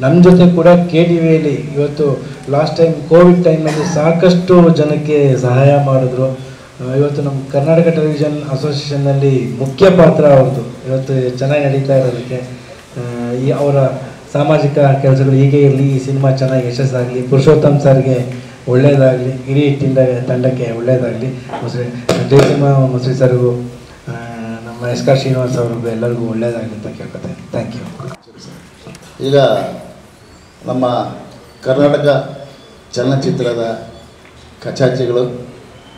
ನಮ್ಮ ಜೊತೆ ಕೂಡ KTVಯಲ್ಲಿ ಇವತ್ತು ಲಾಸ್ಟ್ ಟೈಮ್ ಕೋವಿಡ್ ಟೈಮಲ್ಲಿ ಸಾಕಷ್ಟು ಜನಕ್ಕೆ ಸಹಾಯ ಮಾಡಿದ್ರು. ಇವತ್ತು ನಮ್ಮ ಕರ್ನಾಟಕ ಟೆಲಿವಿಷನ್ ಅಸೋಸಿಯೇಷನ್ನಲ್ಲಿ ಮುಖ್ಯ ಪಾತ್ರ ಅವ್ರದ್ದು ಇವತ್ತು ಚೆನ್ನಾಗಿ ನಡೀತಾ ಇರೋದಕ್ಕೆ. ಈ ಅವರ ಸಾಮಾಜಿಕ ಕೆಲಸಗಳು ಹೀಗೆ ಇರಲಿ, ಈ ಸಿನಿಮಾ ಚೆನ್ನಾಗಿ ಯಶಸ್ಸಾಗಲಿ, ಪುರುಷೋತ್ತಮ್ ಸರ್ಗೆ ಒಳ್ಳೆಯದಾಗಲಿ, ಇಡೀ ತಂಡಕ್ಕೆ ಒಳ್ಳೆಯದಾಗಲಿ, ಮುಸ್ರಿ ಸರ್ಗೂ ನಮ್ಮ SK ಶ್ರೀನಿವಾಸ್ ಅವ್ರಿಗೂ ಎಲ್ಲರಿಗೂ ಒಳ್ಳೆಯದಾಗಲಿ ಅಂತ ಕೇಳ್ಕೊತೇನೆ. Thank you. ಈಗ ನಮ್ಮ ಕರ್ನಾಟಕ ಚಲನಚಿತ್ರದ ಕಚಾಚಿಗಳು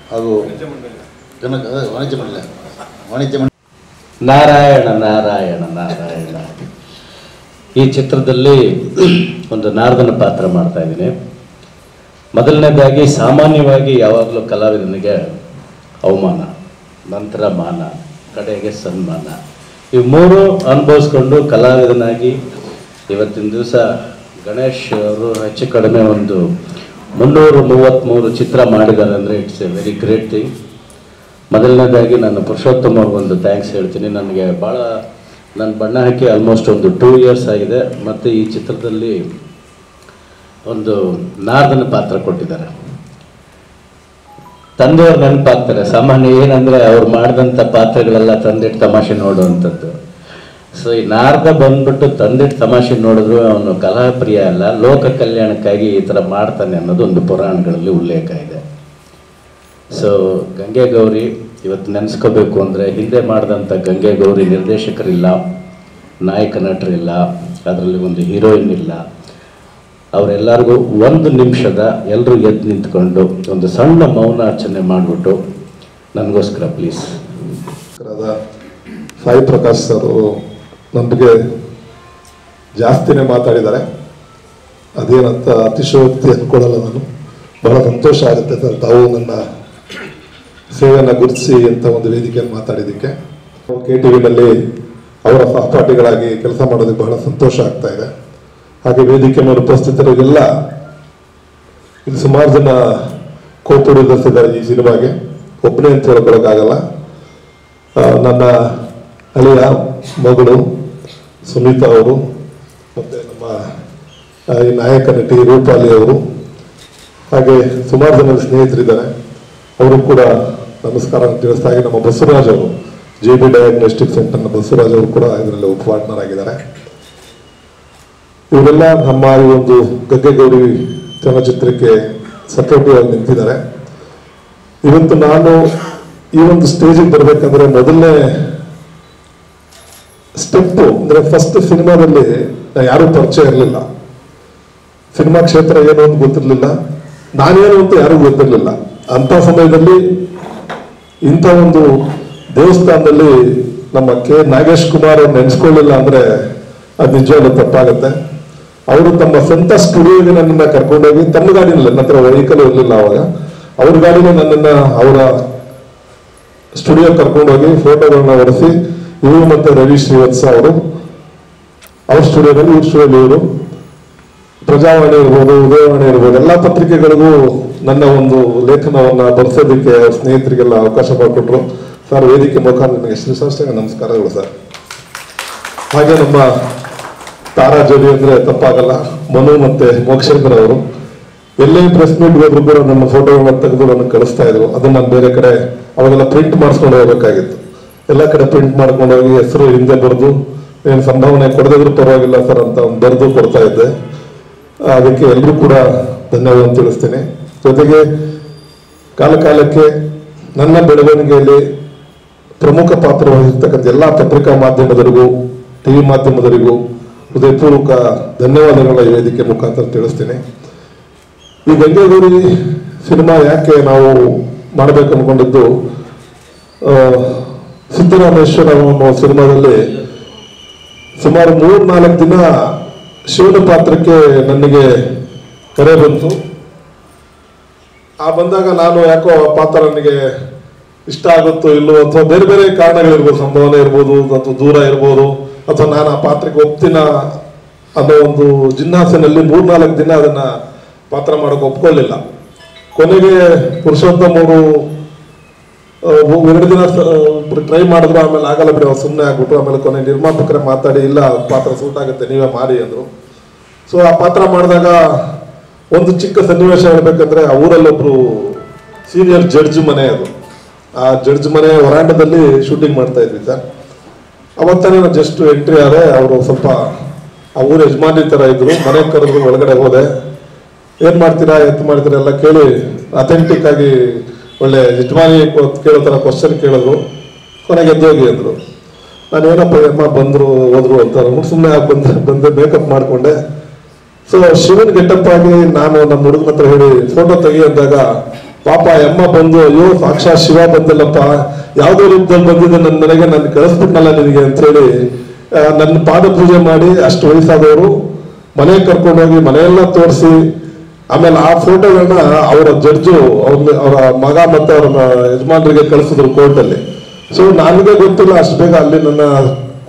ಹಾಗೂ ವಾಣಿಜ್ಯ ಮಂಡಳಿ ನಾರಾಯಣ ನಾರಾಯಣ ನಾರಾಯಣ. ಈ ಚಿತ್ರದಲ್ಲಿ ಒಂದು ನಾರದನ ಪಾತ್ರ ಮಾಡ್ತಾ ಇದ್ದೀನಿ. ಮೊದಲನೇದಾಗಿ ಸಾಮಾನ್ಯವಾಗಿ ಯಾವಾಗಲೂ ಕಲಾವಿದನಿಗೆ ಅವಮಾನ, ನಂತರ ಮಾನ, ಕಡೆಗೆ ಸನ್ಮಾನ, ಇವು ಮೂರು ಅನುಭವಿಸ್ಕೊಂಡು ಕಲಾವಿದನಾಗಿ ಇವತ್ತಿನ ದಿವಸ ಗಣೇಶ್ ಅವರು ಹೆಚ್ಚು ಕಡಿಮೆ ಒಂದು 333 ಚಿತ್ರ ಮಾಡಿದ್ದಾರೆ ಅಂದರೆ it's A very great thing. ಮೊದಲನೇದಾಗಿ ನಾನು ಪುರುಷೋತ್ತಮ್ ಅವ್ರಿಗೊಂದು ಥ್ಯಾಂಕ್ಸ್ ಹೇಳ್ತೀನಿ. ನನಗೆ ಭಾಳ ನನ್ನ ಬಣ್ಣ ಹಾಕಿ ಆಲ್ಮೋಸ್ಟ್ ಒಂದು 2 years ಆಗಿದೆ. ಮತ್ತು ಈ ಚಿತ್ರದಲ್ಲಿ ಒಂದು ನಾರದನ ಪಾತ್ರ ಕೊಟ್ಟಿದ್ದಾರೆ. ತಂದೆಯವ್ರು ನೆನಪಾಗ್ತಾರೆ. ಸಾಮಾನ್ಯ ಏನಂದರೆ ಅವ್ರು ಮಾಡಿದಂಥ ಪಾತ್ರಗಳೆಲ್ಲ ತಂದಿಟ್ಟು ತಮಾಷೆ ನೋಡುವಂಥದ್ದು. ಸೊ ಈ ನಾರದ ಬಂದ್ಬಿಟ್ಟು ತಂದಿಟ್ಟು ತಮಾಷೆ ನೋಡಿದ್ರು ಅವನು ಕಲಾಪ್ರಿಯ ಅಲ್ಲ, ಲೋಕ ಕಲ್ಯಾಣಕ್ಕಾಗಿ ಈ ಥರ ಮಾಡ್ತಾನೆ ಅನ್ನೋದು ಒಂದು ಪುರಾಣಗಳಲ್ಲಿ ಉಲ್ಲೇಖ ಇದೆ. ಸೊ ಗಂಗೆ ಗೌರಿ ಇವತ್ತು ನೆನೆಸ್ಕೋಬೇಕು ಅಂದರೆ ಹಿಂದೆ ಮಾಡಿದಂಥ ಗಂಗೆ ಗೌರಿ ನಿರ್ದೇಶಕರಿಲ್ಲ, ನಾಯಕ ನಟರಿಲ್ಲ, ಅದರಲ್ಲಿ ಒಂದು ಹೀರೋಯಿನ್ ಇಲ್ಲ. ಅವರೆಲ್ಲರಿಗೂ 1 ನಿಮಿಷದ ಎಲ್ಲರೂ ಎದ್ದು ನಿಂತ್ಕೊಂಡು ಒಂದು ಸಣ್ಣ ಮೌನಾರ್ಚನೆ ಮಾಡಿಬಿಟ್ಟು ನನಗೋಸ್ಕರ ಪ್ಲೀಸ್. ಸಾಯಿ ಪ್ರಕಾಶ್ ಸರ್ ನಮಗೆ ಜಾಸ್ತಿನೇ ಮಾತಾಡಿದ್ದಾರೆ. ಅದೇನಂತ ಅತಿಶಯೋಕ್ತಿ ಅಂದ್ಕೊಳ್ಳಲ್ಲ ನಾನು. ಬಹಳ ಸಂತೋಷ ಆಗುತ್ತೆ ಸರ್ ತಾವು ನನ್ನ ಸೇವೆಯನ್ನು ಗುರುತಿಸಿ ಅಂತ ಒಂದು ವೇದಿಕೆಯಲ್ಲಿ ಮಾತಾಡಿದ್ದಕ್ಕೆ. KTVನಲ್ಲಿ ಅವರ ಸಹಪಾಠಿಗಳಾಗಿ ಕೆಲಸ ಮಾಡೋದಕ್ಕೆ ಬಹಳ ಸಂತೋಷ ಆಗ್ತಾ ಇದೆ. ಹಾಗೆ ವೇದಿಕೆ ಮೇಲೆ ಉಪಸ್ಥಿತರಿಗೆಲ್ಲ ಇಲ್ಲಿ ಸುಮಾರು ಜನ ಕೋ-ಪ್ರೊಡ್ಯೂಸರ್ಸ್ ಇದ್ದಾರೆ ಈ ಸಿನಿಮಾಗೆ. ಒಬ್ಬನೇ ಅಂತ ಹೇಳ್ಕೊಳಕ್ಕಾಗಲ್ಲ. ನನ್ನ ಅಳಿಯ ಮಗಳು ಸುನೀತಾ ಅವರು, ಮತ್ತು ನಮ್ಮ ಈ ನಾಯಕ ನಟಿ ರೂಪಾಲಿ ಅವರು, ಹಾಗೆ ಸುಮಾರು ಜನ ಸ್ನೇಹಿತರಿದ್ದಾರೆ. ಅವರು ಕೂಡ ನಮಸ್ಕಾರ ತಿಳಿಸ್ತಾ ಹಾಗೆ ನಮ್ಮ ಬಸವರಾಜ್ ಅವರು, JB ಡಯಾಗ್ನೋಸ್ಟಿಕ್ ಸೆಂಟರ್ನ ಬಸವರಾಜ್ ಅವರು ಕೂಡ ಇದರಲ್ಲಿ ಪಾರ್ಟ್ನರ್ ಆಗಿದ್ದಾರೆ. ಇವರೆಲ್ಲ ನಮ್ಮ ಈ ಒಂದು ಗಂಗೆ ಗೌರಿ ಚಲನಚಿತ್ರಕ್ಕೆ ಸಪೋರ್ಟಿವ್ ಆಗಿ ನಿಂತಿದ್ದಾರೆ. ಇವತ್ತು ನಾನು ಈ ಒಂದು ಸ್ಟೇಜಿಗೆ ಬರಬೇಕಂದ್ರೆ ಮೊದಲನೇ ಸ್ಟೆಪ್ಪು ಅಂದರೆ ಫಸ್ಟ್ ಸಿನಿಮಾದಲ್ಲಿ ಯಾರೂ ಪರಿಚಯ ಇರಲಿಲ್ಲ. ಸಿನಿಮಾ ಕ್ಷೇತ್ರ ಏನು ಅಂತ ಗೊತ್ತಿರಲಿಲ್ಲ, ನಾನೇನು ಅಂತ ಯಾರಿಗೂ ಗೊತ್ತಿರಲಿಲ್ಲ. ಅಂಥ ಸಮಯದಲ್ಲಿ ಇಂಥ ಒಂದು ದೇವಸ್ಥಾನದಲ್ಲಿ ನಮ್ಮ ನಾಗೇಶ್ ಕುಮಾರ್ ಅವ್ರು ನೆನೆಸ್ಕೊಳ್ಳಿಲ್ಲ ಅಂದರೆ ಅದು ನಿಜವಾಗ್ಲೂ ತಪ್ಪಾಗುತ್ತೆ. ಅವರು ತಮ್ಮ ಸ್ವಂತ ಸ್ಟುಡಿಯೋಗೆ ನನ್ನನ್ನು ಕರ್ಕೊಂಡೋಗಿ, ತಮ್ಮ ಗಾಡಿನಲ್ಲಿ, ನನ್ನ ಹತ್ರ ವೆಹಿಕಲ್ ಇರಲಿಲ್ಲ ಅವಾಗ, ಅವ್ರ ಗಾಡಿನೇ ನನ್ನನ್ನು ಅವರ ಸ್ಟುಡಿಯೋ ಕರ್ಕೊಂಡೋಗಿ ಫೋಟೋಗಳನ್ನ ಹೊಡೆಸಿ, ಇವರು ಮತ್ತು ರವಿ ಶ್ರೀವತ್ಸ ಅವರು ಅವ್ರ ಸ್ಟುಡಿಯೋದಲ್ಲಿ, ಇವ್ರ ಸ್ಟುಡಿಯೋದಲ್ಲಿ ಇವರು ಪ್ರಜಾವಾಣಿ ಇರ್ಬೋದು, ಉದಯವಾಣಿ ಇರ್ಬೋದು, ಎಲ್ಲ ಪತ್ರಿಕೆಗಳಿಗೂ ನನ್ನ ಒಂದು ಲೇಖನವನ್ನು ಬರ್ಸೋದಕ್ಕೆ ಅವ್ರ ಸ್ನೇಹಿತರಿಗೆಲ್ಲ ಅವಕಾಶ ಮಾಡಿಕೊಟ್ರು. ಸರ್ ವೇದಿಕೆ ಮುಖಾಂತರ ನಿಮಗೆ ಶ್ರೀಸಾಷ್ಟಾಂಗ ನಮಸ್ಕಾರಗಳು ಸರ್. ಹಾಗೆ ನಮ್ಮ ತಾರಾ ಜೋಡಿ ಅಂದರೆ ತಪ್ಪಾಗಲ್ಲ, ಮನು ಮತ್ತು ಮೋಕ್ಷೇಂದ್ರ ಅವರು ಎಲ್ಲೇ ಪ್ರೆಸ್ ಮೀಟ್ ಹೋದ್ರು ಕೂಡ ನನ್ನ ಫೋಟೋಗಳನ್ನ ತೆಗೆದು ನನಗೆ ಕಳಿಸ್ತಾ ಇದ್ರು. ಅದನ್ನ ನಾನು ಬೇರೆ ಕಡೆ ಅವಾಗೆಲ್ಲ ಪ್ರಿಂಟ್ ಮಾಡಿಸ್ಕೊಂಡು ಹೋಗ್ಬೇಕಾಗಿತ್ತು. ಎಲ್ಲ ಕಡೆ ಪ್ರಿಂಟ್ ಮಾಡ್ಕೊಂಡು ಹೋಗಿ ಹೆಸರು ಹಿಂದೆ ಬರೆದು, ಏನು ಸಂಭಾವನೆ ಕೊಡದಿದ್ರು ಪರವಾಗಿಲ್ಲ ಸರ್ ಅಂತ ಒಂದು ಬರೆದು ಕೊಡ್ತಾ ಇದ್ದೆ. ಅದಕ್ಕೆ ಎಲ್ಲರೂ ಕೂಡ ಧನ್ಯವಾದ ತಿಳಿಸ್ತೀನಿ. ಜೊತೆಗೆ ಕಾಲಕ್ಕೆ ನನ್ನ ಬೆಳವಣಿಗೆಯಲ್ಲಿ ಪ್ರಮುಖ ಪಾತ್ರ ವಹಿಸಿರ್ತಕ್ಕಂಥ ಎಲ್ಲ ಪತ್ರಿಕಾ ಮಾಧ್ಯಮದವರಿಗೂ, TV ಮಾಧ್ಯಮದವರಿಗೂ ಹೃದಯಪೂರ್ವಕ ಧನ್ಯವಾದಗಳನ್ನ ಈ ವೇದಿಕೆ ಮುಖಾಂತರ ತಿಳಿಸ್ತೀನಿ. ಈ ಗಂಗೆ ಗೌರಿ ಸಿನಿಮಾ ಯಾಕೆ ನಾವು ಮಾಡಬೇಕು ಅಂದ್ಕೊಂಡಿದ್ದು, ಸಿದ್ದರಾಮೇಶ್ವರ ಅನ್ನೋ ಸಿನಿಮಾದಲ್ಲಿ ಸುಮಾರು 3-4 ದಿನ ಶಿವನ ಪಾತ್ರಕ್ಕೆ ನನಗೆ ಕರೆ ಬಂತು. ಬಂದಾಗ ನಾನು ಯಾಕೋ ಆ ಪಾತ್ರ ನನಗೆ ಇಷ್ಟ ಆಗುತ್ತೋ ಇಲ್ಲೋ, ಅಥವಾ ಬೇರೆ ಬೇರೆ ಕಾರಣಗಳಿರ್ಬೋದು, ಸಂಭಾವನೆ ಇರ್ಬೋದು, ಅಥವಾ ದೂರ ಇರ್ಬೋದು, ಅಥವಾ ನಾನು ಆ ಪಾತ್ರಕ್ಕೆ ಒಪ್ತೀನ ಅನ್ನೋ ಒಂದು ಜಿಜ್ಞಾಸೆನಲ್ಲಿ 3-4 ದಿನ ಅದನ್ನ ಪಾತ್ರ ಮಾಡೋಕೆ ಒಪ್ಕೊಳ್ಳಿಲ್ಲ. ಕೊನೆಗೆ ಪುರುಷೋತ್ತಮ್ ಅವರು 2 ದಿನ ಟ್ರೈ ಮಾಡಿದ್ರು. ಆಮೇಲೆ ಆಗಲ್ಲ ಬಿಡಿ, ಅವ್ರು ಸುಮ್ಮನೆ ಆಗ್ಬಿಟ್ರು. ಆಮೇಲೆ ಕೊನೆ ನಿರ್ಮಾಪಕರೇ ಮಾತಾಡಿ, ಇಲ್ಲ ಪಾತ್ರ ಸೂಟ್ ಆಗುತ್ತೆ ನೀವೇ ಮಾಡಿ ಅಂದರು. ಸೊ ಆ ಪಾತ್ರ ಮಾಡಿದಾಗ ಒಂದು ಚಿಕ್ಕ ಸನ್ನಿವೇಶ ಹೇಳ್ಬೇಕಂದ್ರೆ ಆ ಊರಲ್ಲೊಬ್ರು ಸೀನಿಯರ್ ಜಡ್ಜ್ ಮನೆ ಅದು. ಆ ಜಡ್ಜ್ ಮನೆ ವರಾಂಡದಲ್ಲಿ ಶೂಟಿಂಗ್ ಮಾಡ್ತಾ ಇದ್ವಿ ಸರ್. ಅವತ್ತನೇ ನಾನು ಜಸ್ಟ್ ಎಂಟ್ರಿ ಆದೆ. ಅವರು ಸ್ವಲ್ಪ ಆ ಊರ ಯಜಮಾನಿ ಥರ ಇದ್ರು. ಮನೆಗೆ ಕರೆದ್ರು, ಒಳಗಡೆ ಹೋದೆ. ಏನು ಮಾಡ್ತೀರಾ ಎತ್ತು ಮಾಡ್ತೀರಾ ಎಲ್ಲ ಕೇಳಿ ಅಥೆಂಟಿಕ್ ಆಗಿ ಒಳ್ಳೆ ಯಜಮಾನಿ ಕೇಳೋ ಥರ ಕ್ವಶನ್ ಕೇಳಿದ್ರು. ಕೊನೆಗೆ ಎದ್ದೋಗಿ ಅಂದರು. ನಾನು ಏನಪ್ಪ ಅಮ್ಮ ಬಂದರು ಹೋದ್ರು ಅಂತ ಸುಮ್ಮನೆ ಬಂದು ಮೇಕಪ್ ಮಾಡಿಕೊಂಡೆ. ಸೊ ಶಿವನ್ ಗೆಟಪ್ ಆಗಿ ನಾನು ನಮ್ಮ ಹುಡುಗನ ಹತ್ರ ಹೇಳಿ ಫೋಟೋ ತೆಗಿ ಅಂದಾಗ ಪಾಪ ಅಮ್ಮ ಬಂದು ಅಯ್ಯೋ ಸಾಕ್ಷಾತ್ ಶಿವ ಬಂದಿಲ್ಲಪ್ಪ, ಯಾವುದೋ ರೂಪದಲ್ಲಿ ಬಂದಿದ್ದೆ ನನ್ನ ಮನೆಗೆ, ನಾನು ಕಳಿಸ್ಬಿಟ್ನಲ್ಲ ನಿನಗೆ ಅಂತ ಹೇಳಿ ನನ್ನ ಪಾದ ಪೂಜೆ ಮಾಡಿ ಅಷ್ಟು ವಯಸ್ಸಾದವರು ಮನೆಗೆ ಕರ್ಕೊಂಡೋಗಿ ಮನೆಯೆಲ್ಲ ತೋರಿಸಿ ಆಮೇಲೆ ಆ ಫೋಟೋಗಳನ್ನ ಅವರ ಜಡ್ಜು ಅವರ ಮಗ ಮತ್ತೆ ಅವರ ಯಜಮಾನರಿಗೆ ಕಳಿಸಿದ್ರು ಕೋರ್ಟಲ್ಲಿ. ಸೊ ನನಗೆ ಗೊತ್ತಿಲ್ಲ ಅಷ್ಟು ಬೇಗ ಅಲ್ಲಿ ನನ್ನ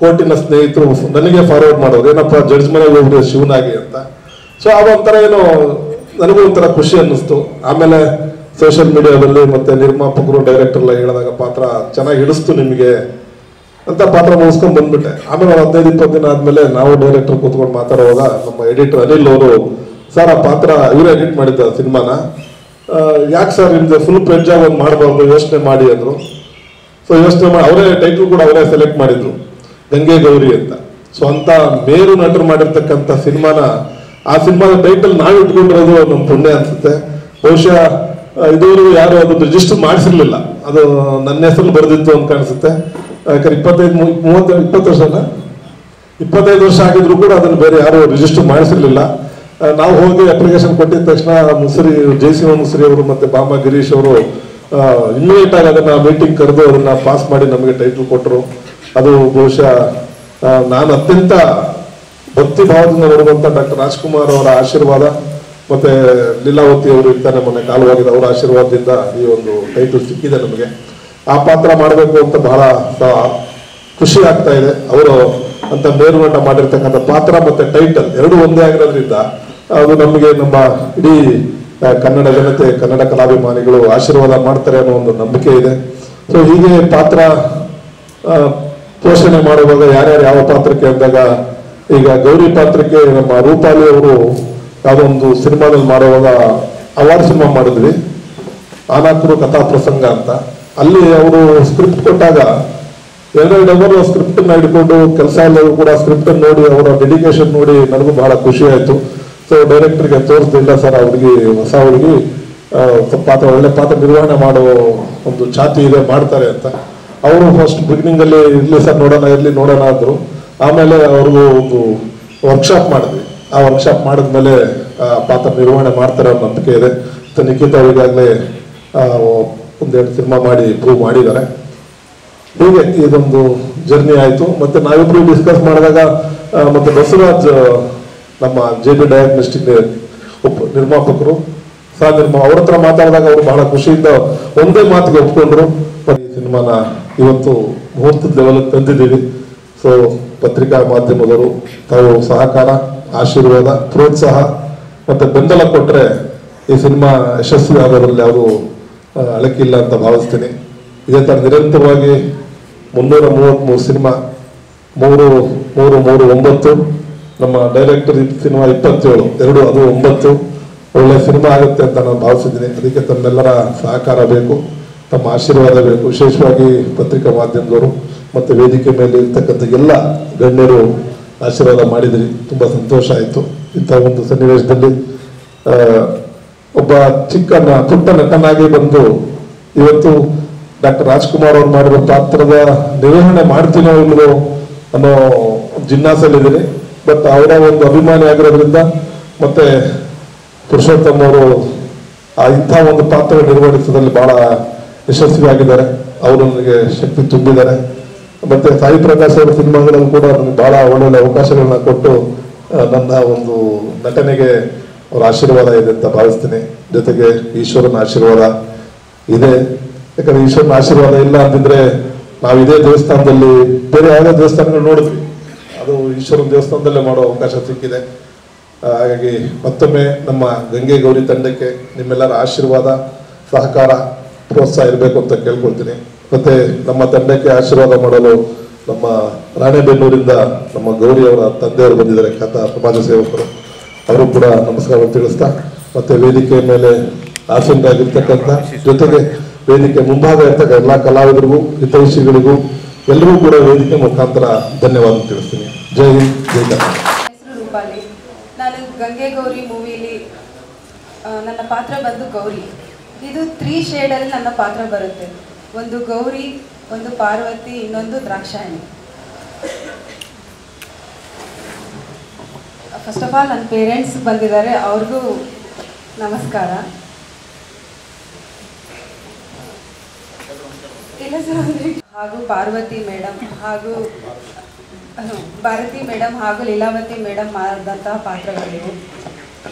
ಕೋರ್ಟಿನ ಸ್ನೇಹಿತರು ನನಗೆ ಫಾರ್ವರ್ಡ್ ಮಾಡೋರು, ಏನಪ್ಪ ಜಡ್ಜ್ ಮನೆಗೆ ಹೋಗ್ರಿ ಶಿವನಾಗಿ ಅಂತ. ಸೊ ಆ ಒಂಥರ ಏನೋ ನನಗೂ ಒಂಥರ ಖುಷಿ ಅನ್ನಿಸ್ತು. ಆಮೇಲೆ ಸೋಷಿಯಲ್ ಮೀಡಿಯಾದಲ್ಲಿ ಮತ್ತೆ ನಿರ್ಮಾಪಕರು ಡೈರೆಕ್ಟರ್ ಎಲ್ಲ ಹೇಳಿದಾಗ ಪಾತ್ರ ಚೆನ್ನಾಗಿ ಹಿಡಿಸ್ತು ನಿಮಗೆ ಅಂತ ಪಾತ್ರ ಮುಗಿಸ್ಕೊಂಡು ಬಂದ್ಬಿಟ್ಟೆ. ಆಮೇಲೆ 15-20 ದಿನ ಆದ್ಮೇಲೆ ನಾವು ಡೈರೆಕ್ಟರ್ ಕೂತ್ಕೊಂಡು ಮಾತಾಡುವಾಗ ನಮ್ಮ ಎಡಿಟರ್ ಅನಿಲ್ ಅವರು, ಸರ್ ಆ ಪಾತ್ರ ಇವರೇ ಎಡಿಟ್ ಮಾಡಿದ್ದ ಸಿನಿಮಾನ, ಯಾಕೆ ಸರ್ ನಿಮ್ದು ಫುಲ್ ಫ್ಲೆಡ್ಜ್ ಆಗಿ ಒಂದು ಮಾಡಬಾರ್ದು, ಯೋಚನೆ ಮಾಡಿ ಅಂದರು. ಸೊ ಯೋಚನೆ ಮಾಡಿ ಅವರೇ ಟೈಟ್ಲ್ ಕೂಡ ಅವರೇ ಸೆಲೆಕ್ಟ್ ಮಾಡಿದ್ರು, ಗಂಗೆ ಗೌರಿ ಅಂತ. ಸೊ ಅಂತ ಮೇರು ನಟರು ಮಾಡಿರ್ತಕ್ಕಂಥ ಸಿನಿಮಾನ, ಆ ಸಿನಿಮಾದ ಟೈಟಲ್ ನಾವು ಇಟ್ಕೊಂಡಿರೋದು ನಮ್ಮ ಪುಣ್ಯ ಅನ್ಸುತ್ತೆ. ಬಹುಶಃ ಇದುವರೆಗೂ ಯಾರು ಅದನ್ನು ರಿಜಿಸ್ಟರ್ ಮಾಡಿಸಿರ್ಲಿಲ್ಲ, ಅದು ನನ್ನ ಹೆಸರು ಬರೆದಿತ್ತು ಅಂತ ಕಾಣಿಸುತ್ತೆ. ಯಾಕಂದ್ರೆ 25 ವರ್ಷ ಆಗಿದ್ರು ಕೂಡ ಅದನ್ನು ಬೇರೆ ಯಾರು ರಿಜಿಸ್ಟರ್ ಮಾಡಿಸಿರ್ಲಿಲ್ಲ. ನಾವು ಹೋಗಿ ಅಪ್ಲಿಕೇಶನ್ ಕೊಟ್ಟಿದ ತಕ್ಷಣ ಜಯಸಿಂಹ ಮುಸ್ರಿ ಅವರು ಮತ್ತೆ ಬಾಮ ಗಿರೀಶ್ ಅವರು ಇಮ್ಮಿಡಿಯೇಟ್ ಆಗಿ ಅದನ್ನ ಮೀಟಿಂಗ್ ಕರೆದು ಅದನ್ನ ಪಾಸ್ ಮಾಡಿ ನಮಗೆ ಟೈಟಲ್ ಕೊಟ್ಟರು. ಅದು ಬಹುಶಃ ನಾನು ಅತ್ಯಂತ ಭಕ್ತಿ ಭಾವದಿಂದ ನೋಡುವಂತ ಡಾಕ್ಟರ್ ರಾಜ್ಕುಮಾರ್ ಅವರ ಆಶೀರ್ವಾದ ಮತ್ತೆ ಲೀಲಾವತಿ ಅವರು ಇರ್ತಾರೆ ಮೊನ್ನೆ ಕಾಲವಾಗಿದೆ, ಅವರ ಆಶೀರ್ವಾದದಿಂದ ಈ ಒಂದು ಟೈಟಲ್ ಸಿಕ್ಕಿದೆ ನಮಗೆ. ಆ ಪಾತ್ರ ಮಾಡಬೇಕು ಅಂತ ಬಹಳ ಖುಷಿ ಆಗ್ತಾ ಇದೆ. ಅವರು ಅಂತ ಮೇರುನಟ ಮಾಡಿರ್ತಕ್ಕಂಥ ಪಾತ್ರ ಮತ್ತೆ ಟೈಟಲ್ ಎರಡು ಒಂದೇ ಆಗಿರೋದ್ರಿಂದ ಅದು ನಮಗೆ ನಮ್ಮ ಇಡೀ ಕನ್ನಡ ಜನತೆ, ಕನ್ನಡ ಕಲಾಭಿಮಾನಿಗಳು ಆಶೀರ್ವಾದ ಮಾಡ್ತಾರೆ ಅನ್ನೋ ಒಂದು ನಂಬಿಕೆ ಇದೆ. ಸೊ ಹೀಗೆ ಪಾತ್ರ ಪೋಷಣೆ ಮಾಡುವಾಗ ಯಾರ್ಯಾರು ಯಾವ ಪಾತ್ರಕ್ಕೆ ಅಂದಾಗ, ಈಗ ಗೌರಿ ಪಾತ್ರಕ್ಕೆ ನಮ್ಮ ರೂಪಾಲಿ ಅವರು ಯಾವುದೋ ಒಂದು ಸಿನಿಮಾದಲ್ಲಿ ಮಾಡುವಾಗ ಅವಾರ್ಡ್ ಸಿನಿಮಾ ಮಾಡಿದ್ವಿ, ಆನಾಕರು ಕಥಾ ಪ್ರಸಂಗ ಅಂತ. ಅಲ್ಲಿ ಅವರು ಸ್ಕ್ರಿಪ್ಟ್ ಕೊಟ್ಟಾಗ 2 ಅವರು ಸ್ಕ್ರಿಪ್ಟ್ ನ ಹಿಡ್ಕೊಂಡು ಕೆಲಸ ಎಲ್ಲರೂ ಕೂಡ ಸ್ಕ್ರಿಪ್ಟ್ ನೋಡಿ ಅವರ ಡೆಡಿಕೇಶನ್ ನೋಡಿ ನನಗೂ ಬಹಳ ಖುಷಿ ಆಯ್ತು. ಸೊ ಡೈರೆಕ್ಟರ್ಗೆ ತೋರಿಸ್ತಿಲ್ಲ ಸರ್, ಅವ್ರಿಗೆ ಹೊಸ ಹುಡುಗಿ ಪಾತ್ರ ಒಳ್ಳೆ ಪಾತ್ರ ನಿರ್ವಹಣೆ ಮಾಡೋ ಒಂದು ಛಾತಿ ಇದೆ, ಮಾಡ್ತಾರೆ ಅಂತ. ಅವರು ಫಸ್ಟ್ ಬಿಗಿನಿಂಗ್ ಅಲ್ಲಿ ಇರ್ಲಿ ಸರ್ ನೋಡೋಣ ಅಂದ್ರು. ಆಮೇಲೆ ಅವ್ರಿಗೂ ಒಂದು ವರ್ಕ್ಶಾಪ್ ಮಾಡಿದ್ವಿ. ಆ ವರ್ಕ್ಶಾಪ್ ಮಾಡಿದ್ಮೇಲೆ ಪಾತ್ರ ನಿರ್ವಹಣೆ ಮಾಡ್ತಾರೆ ಅನ್ನೋ ನಂಬಿಕೆ ಇದೆ. ಮತ್ತೆ ನಿಖಿತಾ ಅವರಿಗಾಗಲೇ 1-2 ಸಿನಿಮಾ ಮಾಡಿ ಪ್ರೂವ್ ಮಾಡಿದ್ದಾರೆ. ಹೀಗೆ ಇದೊಂದು ಜರ್ನಿ ಆಯಿತು. ಮತ್ತೆ ನಾವಿಬ್ರು ಡಿಸ್ಕಸ್ ಮಾಡಿದಾಗ ಮತ್ತೆ ಬಸವರಾಜ್ ನಮ್ಮ JB ಡಯಾಗ್ನೋಸ್ಟಿಕ್ ನಿರ್ಮಾಪಕರು ಅವ್ರ ಹತ್ರ ಮಾತಾಡಿದಾಗ ಅವರು ಬಹಳ ಖುಷಿಯಿಂದ ಒಂದೇ ಮಾತಿಗೆ ಒಪ್ಕೊಂಡ್ರು. ಈ ಸಿನಿಮಾನ ಇವತ್ತು ಮುಹೂರ್ತದ ಲೆವೆಲ್ ತಂದಿದ್ದೀವಿ. ಸೊ ಪತ್ರಿಕಾ ಮಾಧ್ಯಮದವರು ತಾವು ಸಹಕಾರ, ಆಶೀರ್ವಾದ, ಪ್ರೋತ್ಸಾಹ ಮತ್ತೆ ಬೆಂಬಲ ಕೊಟ್ಟರೆ ಈ ಸಿನಿಮಾ ಯಶಸ್ವಿ ಆಗೋದ್ರಲ್ಲಿ ಯಾವುದು ಅಳಕಿಲ್ಲ ಅಂತ ಭಾವಿಸ್ತೀನಿ. ಇದೇ ಥರ ನಿರಂತರವಾಗಿ 333 ಸಿನಿಮಾ, 3-9 ನಮ್ಮ ಡೈರೆಕ್ಟರ್ ಸಿನಿಮಾ 27, ಅದು 9 ಒಳ್ಳೆ ಸಿನಿಮಾ ಆಗುತ್ತೆ ಅಂತ ನಾನು ಭಾವಿಸಿದ್ದೀನಿ. ಅದಕ್ಕೆ ತಮ್ಮೆಲ್ಲರ ಸಹಕಾರ ಬೇಕು, ತಮ್ಮ ಆಶೀರ್ವಾದ ಬೇಕು. ವಿಶೇಷವಾಗಿ ಪತ್ರಿಕಾ ಮಾಧ್ಯಮದವರು ಮತ್ತು ವೇದಿಕೆ ಮೇಲೆ ಇರ್ತಕ್ಕಂಥ ಎಲ್ಲ ಗಣ್ಯರು ಆಶೀರ್ವಾದ ಮಾಡಿದ್ರಿ, ತುಂಬ ಸಂತೋಷ ಆಯಿತು. ಇಂಥ ಒಂದು ಸನ್ನಿವೇಶದಲ್ಲಿ ಒಬ್ಬ ಪುಟ್ಟ ನಟನಾಗಿ ಬಂದು ಇವತ್ತು ಡಾಕ್ಟರ್ ರಾಜ್ಕುಮಾರ್ ಅವ್ರು ಮಾಡಿರೋ ಪಾತ್ರದ ನಿರ್ವಹಣೆ ಮಾಡ್ತೀನೋ ಇಲ್ವೋ ಅನ್ನೋ ಜಿಜ್ಞಾಸೆಯಲ್ಲಿದ್ದೀನಿ. ಬಟ್ ಅವರ ಒಂದು ಅಭಿಮಾನಿ ಆಗಿರೋದ್ರಿಂದ ಮತ್ತೆ ಪುರುಷೋತ್ತಮ್ ಅವರು ಇಂಥ ಒಂದು ಪಾತ್ರ ನಿರ್ವಹಿಸೋದ್ರಲ್ಲಿ ಬಹಳ ಯಶಸ್ವಿಯಾಗಿದ್ದಾರೆ. ಅವರು ನನಗೆ ಶಕ್ತಿ ತುಂಬಿದ್ದಾರೆ. ಮತ್ತೆ ಸಾಯಿ ಪ್ರಕಾಶ್ ಅವರ ಸಿನಿಮಾಗಳಲ್ಲಿ ಕೂಡ ನನಗೆ ಬಹಳ ಒಳ್ಳೊಳ್ಳೆ ಅವಕಾಶಗಳನ್ನ ಕೊಟ್ಟು ನನ್ನ ಒಂದು ನಟನೆಗೆ ಅವರ ಆಶೀರ್ವಾದ ಇದೆ ಅಂತ ಭಾವಿಸ್ತೀನಿ. ಜೊತೆಗೆ ಈಶ್ವರನ ಆಶೀರ್ವಾದ ಇದೆ. ಯಾಕಂದ್ರೆ ಈಶ್ವರನ ಆಶೀರ್ವಾದ ಇಲ್ಲ ಅಂತಿದ್ರೆ ನಾವು ಇದೇ ದೇವಸ್ಥಾನದಲ್ಲಿ ಬೇರೆ ಯಾವುದೇ ದೇವಸ್ಥಾನಗಳು ನೋಡಿದ್ವಿ, ಅದು ಈಶ್ವರನ ದೇವಸ್ಥಾನದಲ್ಲೇ ಮಾಡೋ ಅವಕಾಶ ಸಿಕ್ಕಿದೆ. ಹಾಗಾಗಿ ಮತ್ತೊಮ್ಮೆ ನಮ್ಮ ಗಂಗೆ ಗೌರಿ ತಂಡಕ್ಕೆ ನಿಮ್ಮೆಲ್ಲರ ಆಶೀರ್ವಾದ, ಸಹಕಾರ, ಪ್ರೋತ್ಸಾಹ ಇರಬೇಕು ಅಂತ ಕೇಳ್ಕೊಳ್ತೀನಿ. ಮತ್ತೆ ನಮ್ಮ ತಂಡಕ್ಕೆ ಆಶೀರ್ವಾದ ಮಾಡಲು ನಮ್ಮ ರಾಣೆಬೆನ್ನೂರಿಂದ ನಮ್ಮ ಗೌರಿ ಅವರ ತಂದೆಯವರು ಬಂದಿದ್ದಾರೆ, ಸಮಾಜ ಸೇವಕರು. ಅವರು ಕೂಡ ನಮಸ್ಕಾರ ತಿಳಿಸ್ತಾ, ಮತ್ತು ವೇದಿಕೆ ಮೇಲೆ ಆಸೀನರಾಗಿರ್ತಕ್ಕಂಥ ಜೊತೆಗೆ ವೇದಿಕೆ ಮುಂಭಾಗ ಇರ್ತಕ್ಕ ಎಲ್ಲ ಕಲಾವಿದರಿಗೂ ಹಿತೈಷಿಗಳಿಗೂ ಎಲ್ಲರೂ ಕೂಡ ವೇದಿಕೆ ಮುಖಾಂತರ ಧನ್ಯವಾದ ತಿಳಿಸ್ತೀನಿ. ಜೈ ಹಿಂದ್, ಜೈ ಕರ್ನಾಟಕ. ಹೆಸರು ರೂಪಾಲಿ. ನಾನು ಗಂಗೆ ಗೌರಿ ಮೂವಿಲಿ ನನ್ನ ಪಾತ್ರ ಬಂದು ಗೌರಿ. ಇದು 3 ಶೇಡಲ್ಲಿ ನನ್ನ ಪಾತ್ರ ಬರುತ್ತೆ. ಒಂದು ಗೌರಿ, ಒಂದು ಪಾರ್ವತಿ, ಇನ್ನೊಂದು ದ್ರಾಕ್ಷಾಯಣಿ. ಫಸ್ಟ್ ಆಫ್ ಆಲ್ ನನ್ನ ಪೇರೆಂಟ್ಸ್ ಬಂದಿದ್ದಾರೆ, ಅವ್ರಿಗೂ ನಮಸ್ಕಾರ. ಹಾಗೂ ಪಾರ್ವತಿ ಮೇಡಮ್ ಹಾಗೂ ಭಾರತಿ ಮೇಡಮ್ ಹಾಗೂ ಲೀಲಾವತಿ ಮೇಡಮ್ ಮಾಡಿದಂತಹ ಪಾತ್ರಗಳಿವು.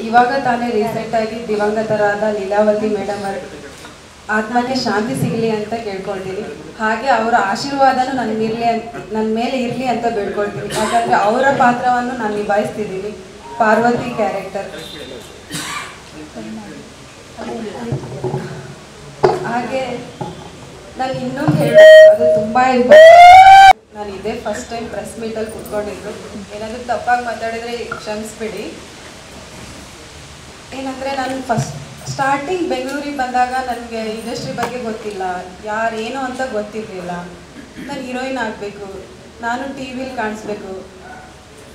ಇವಾಗ ತಾನೇ ರೀಸೆಂಟಾಗಿ ದಿವಂಗತರಾದ ಲೀಲಾವತಿ ಮೇಡಮ್ ಅವರ ಆತ್ಮಕ್ಕೆ ಶಾಂತಿ ಸಿಗಲಿ ಅಂತ ಕೇಳ್ಕೊಳ್ತೀನಿ. ಹಾಗೆ ಅವರ ಆಶೀರ್ವಾದನೂ ನನ್ನ ಮೇಲೆ ಇರಲಿ ಅಂತ ಬೇಡ್ಕೊಳ್ತೀನಿ. ಯಾಕಂದರೆ ಅವರ ಪಾತ್ರವನ್ನು ನಾನು ನಿಭಾಯಿಸ್ತಿದ್ದೀನಿ, ಪಾರ್ವತಿ ಕ್ಯಾರೆಕ್ಟರ್. ಹಾಗೆ ನಾನು ಇನ್ನೊಂದು ಅದು ತುಂಬ ನಾನು ಇದೇ ಫಸ್ಟ್ ಟೈಮ್ ಪ್ರೆಸ್ ಮೀಟಲ್ಲಿ ಕೂತ್ಕೊಂಡಿದ್ದು. ಏನಾದರೂ ತಪ್ಪಾಗಿ ಮಾತಾಡಿದರೆ ಕ್ಷಮಿಸ್ಬಿಡಿ. ಏನಂದರೆ ನಾನು ಸ್ಟಾರ್ಟಿಂಗ್ ಬೆಂಗಳೂರಿಗೆ ಬಂದಾಗ ನನಗೆ ಇಂಡಸ್ಟ್ರಿ ಬಗ್ಗೆ ಗೊತ್ತಿಲ್ಲ, ಯಾರೇನು ಅಂತ ಗೊತ್ತಿರಲಿಲ್ಲ. ನಾನು ಹೀರೋಯಿನ್ ಆಗಬೇಕು, ನಾನು ಟಿ ವಿಲಿ ಕಾಣಿಸ್ಬೇಕು,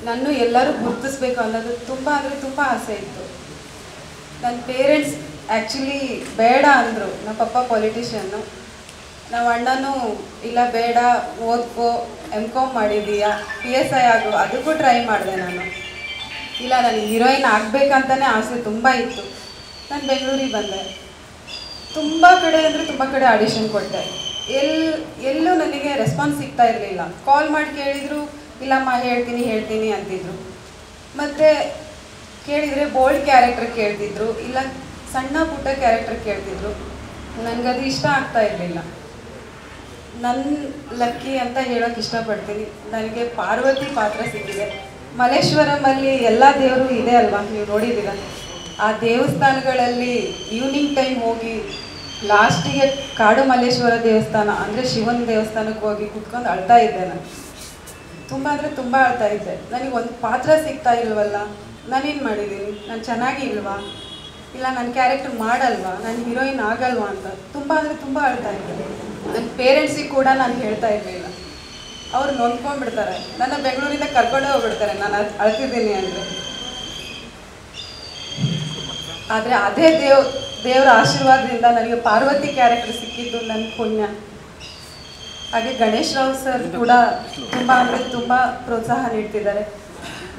ನಾನು ಎಲ್ಲರೂ ಗುರುತಿಸ್ಬೇಕು ಅನ್ನೋದು ತುಂಬ ಅಂದರೆ ತುಂಬ ಆಸೆ ಇತ್ತು. ನನ್ನ ಪೇರೆಂಟ್ಸ್ ಆ್ಯಕ್ಚುಲಿ ಬೇಡ ಅಂದರು. ನಮ್ಮ ಪಪ್ಪ ಪೊಲಿಟಿಷಿಯನ್ನು, ನಮ್ಮ ಅಣ್ಣನೂ ಇಲ್ಲ ಬೇಡ, ಓದ್ಕೋ, MCom ಮಾಡಿದ್ದೀಯಾ, PSI ಆಗು, ಅದಕ್ಕೂ ಟ್ರೈ ಮಾಡಿದೆ ನಾನು. ಇಲ್ಲ ನನಗೆ ಹೀರೋಯಿನ್ ಆಗಬೇಕಂತಲೇ ಆಸೆ ತುಂಬ ಇತ್ತು. ನಾನು ಬೆಂಗಳೂರಿಗೆ ಬಂದೆ. ತುಂಬ ಕಡೆ ಅಂದರೆ ತುಂಬ ಕಡೆ ಆಡಿಷನ್ ಕೊಟ್ಟೆ. ಎಲ್ಲೂ ನನಗೆ ರೆಸ್ಪಾನ್ಸ್ ಸಿಗ್ತಾ ಇರಲಿಲ್ಲ. ಕಾಲ್ ಮಾಡಿ ಕೇಳಿದರು, ಇಲ್ಲಮ್ಮ ಹೇಳ್ತೀನಿ ಅಂತಿದ್ರು. ಮತ್ತು ಕೇಳಿದರೆ ಬೋಲ್ಡ್ ಕ್ಯಾರೆಕ್ಟರ್ ಕೇಳ್ತಿದ್ರು, ಇಲ್ಲ ಸಣ್ಣ ಪುಟ್ಟ ಕ್ಯಾರೆಕ್ಟರ್ ಕೇಳ್ತಿದ್ರು. ನನಗದು ಇಷ್ಟ ಆಗ್ತಾ ಇರಲಿಲ್ಲ. ನನ್ನ ಲಕ್ಕಿ ಅಂತ ಹೇಳೋಕೆ ಇಷ್ಟಪಡ್ತೀನಿ, ನನಗೆ ಪಾರ್ವತಿ ಪಾತ್ರ ಸಿಕ್ಕಿದೆ. ಮಲ್ಲೇಶ್ವರಮಲ್ಲಿ ಎಲ್ಲ ದೇವರು ಇದೆ ಅಲ್ವಾ, ನೀವು ನೋಡಿದ್ದೀರ. ಆ ದೇವಸ್ಥಾನಗಳಲ್ಲಿ ಈವ್ನಿಂಗ್ ಟೈಮ್ ಹೋಗಿ ಲಾಸ್ಟಿಗೆ ಕಾಡು ಮಲ್ಲೇಶ್ವರ ದೇವಸ್ಥಾನ ಅಂದರೆ ಶಿವನ ದೇವಸ್ಥಾನಕ್ಕೆ ಹೋಗಿ ಕುತ್ಕೊಂಡು ಅಳ್ತಾ ಇದ್ದೆ. ನಾನು ತುಂಬ ಅಂದರೆ ತುಂಬ ಅಳ್ತಾ ಇದ್ದೆ. ನನಗೆ ಒಂದು ಪಾತ್ರ ಸಿಗ್ತಾ ಇಲ್ವಲ್ಲ, ನಾನೇನು ಮಾಡಿದ್ದೀನಿ, ನಾನು ಚೆನ್ನಾಗಿ ಇಲ್ವಾ, ಇಲ್ಲ ನನ್ನ ಕ್ಯಾರೆಕ್ಟರ್ ಮಾಡಲ್ವಾ, ನಾನು ಹೀರೋಯಿನ್ ಆಗಲ್ವಾ ಅಂತ ತುಂಬ ಅಂದರೆ ತುಂಬ ಅಳ್ತಾ ಇದ್ದೆ. ನನ್ನ ಪೇರೆಂಟ್ಸಿಗೆ ಕೂಡ ನಾನು ಹೇಳ್ತಾ ಇರಲಿಲ್ಲ. ಅವ್ರು ನೊಂದ್ಕೊಂಡ್ಬಿಡ್ತಾರೆ, ನನ್ನ ಬೆಂಗಳೂರಿಂದ ಕರ್ಕೊಂಡೇ ಹೋಗ್ಬಿಡ್ತಾರೆ ನಾನು ಅಳ್ತಿದ್ದೀನಿ ಅಂದರೆ. ಆದರೆ ಅದೇ ದೇವರ ಆಶೀರ್ವಾದದಿಂದ ನನಗೆ ಪಾರ್ವತಿ ಕ್ಯಾರೆಕ್ಟರ್ ಸಿಕ್ಕಿದ್ದು ನನ್ನ ಪುಣ್ಯ. ಹಾಗೆ ಗಣೇಶ್ ರಾವ್ ಸರ್ ಕೂಡ ತುಂಬ ಅಂದರೆ ತುಂಬ ಪ್ರೋತ್ಸಾಹ ನೀಡ್ತಿದ್ದಾರೆ.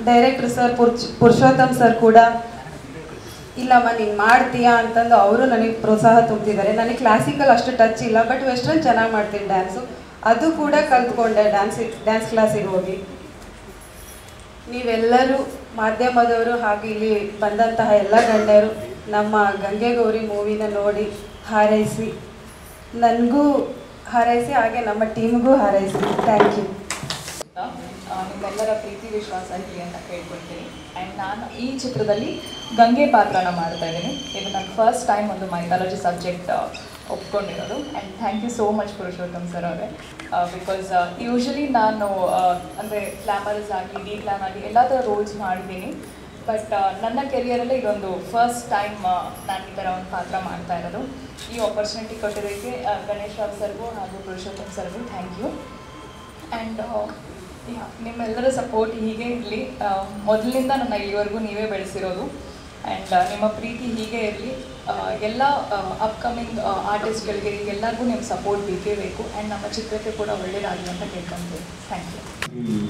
ಡೈರೆಕ್ಟರ್ ಸರ್ ಪುರುಷೋತ್ತಮ್ ಸರ್ ಕೂಡ ಇಲ್ಲಮ್ಮ ನೀನು ಮಾಡ್ತೀಯಾ ಅಂತಂದು ಅವರು ನನಗೆ ಪ್ರೋತ್ಸಾಹ ತುಂಬ್ತಿದ್ದಾರೆ. ನನಗೆ ಕ್ಲಾಸಿಕಲ್ ಅಷ್ಟು ಟಚ್ ಇಲ್ಲ, ಬಟ್ ವೆಸ್ಟರ್ನ್ ಚೆನ್ನಾಗಿ ಮಾಡ್ತೀನಿ ಡ್ಯಾನ್ಸು. ಅದು ಕೂಡ ಕಲ್ತ್ಕೊಂಡೆ ಡ್ಯಾನ್ಸ್ ಕ್ಲಾಸಿಗೆ ಹೋಗಿ. ನೀವೆಲ್ಲರೂ ಮಾಧ್ಯಮದವರು ಹಾಗೂ ಇಲ್ಲಿ ಬಂದಂತಹ ಎಲ್ಲ ಗಣ್ಯರು ನಮ್ಮ ಗಂಗೆ ಗೌರಿ ಮೂವಿನ ನೋಡಿ ಹಾರೈಸಿ, ನನಗೂ ಹಾರೈಸಿ, ಹಾಗೆ ನಮ್ಮ ಟೀಮ್ಗೂ ಹಾರೈಸಿ. Thank you. ನಿಮ್ಮೆಲ್ಲರ ಪ್ರೀತಿ ವಿಶ್ವಾಸ ಇರಲಿ ಅಂತ ಕೇಳ್ಕೊಳ್ತೀನಿ. ಆ್ಯಂಡ್ ನಾನು ಈ ಚಿತ್ರದಲ್ಲಿ ಗಂಗೆ ಪಾತ್ರನ ಮಾಡ್ತಾ ಇದ್ದೀನಿ. ಇದು ನನ್ನ ಫಸ್ಟ್ ಟೈಮ್ ಒಂದು ಮೈಥಾಲಜಿ ಸಬ್ಜೆಕ್ಟ್ ಒಪ್ಕೊಂಡಿರೋದು. And thank you so much Purushottam sir ಅವರೇ. ಬಿಕಾಸ್ ಯೂಶ್ವಲಿ ನಾನು ಅಂದರೆ ಗ್ಲಾಮರಸ್ ಆಗಿ ಡಿಗ್ಲಾಮ್ ಆಗಿ ಎಲ್ಲ ಥರ ರೋಲ್ಸ್ ಮಾಡಿದ್ದೀನಿ. ಬಟ್ ನನ್ನ ಕೆರಿಯರಲ್ಲೇ ಇದೊಂದು ಫಸ್ಟ್ ಟೈಮ್ ನಾನು ಈ ಥರ ಒಂದು ಪಾತ್ರ ಮಾಡ್ತಾ ಇರೋದು. ಈ ಆಪರ್ಚುನಿಟಿ ಕೊಟ್ಟಿದ್ದಕ್ಕೆ ಗಣೇಶ್ ರಾವ್ ಸರ್ಗೂ ಹಾಗೂ ಪುರುಷೋತ್ತಮ್ ಸರ್ಗೂ ಥ್ಯಾಂಕ್ ಯು. ಆ್ಯಂಡ್ ನಿಮ್ಮೆಲ್ಲರ ಸಪೋರ್ಟ್ ಹೀಗೆ ಇರಲಿ. ಮೊದಲಿನಿಂದ ನನ್ನ ಇಲ್ಲಿವರೆಗೂ ನೀವೇ ಬೆಳೆಸಿರೋದು. ಆ್ಯಂಡ್ ನಿಮ್ಮ ಪ್ರೀತಿ ಹೀಗೆ ಇರಲಿ. ಎಲ್ಲ ಅಪ್ಕಮಿಂಗ್ ಆರ್ಟಿಸ್ಟ್ಗಳಿಗೆ ಎಲ್ಲರಿಗೂ ನಿಮ್ಮ ಸಪೋರ್ಟ್ ಬೇಕೇ ಬೇಕು. ಆ್ಯಂಡ್ ನಮ್ಮ ಚಿತ್ರಕ್ಕೆ ಕೂಡ ಒಳ್ಳೆಯದಾಗಲಿ ಅಂತ ಕೇಳ್ಕೊಂತೀವಿ. Thank you.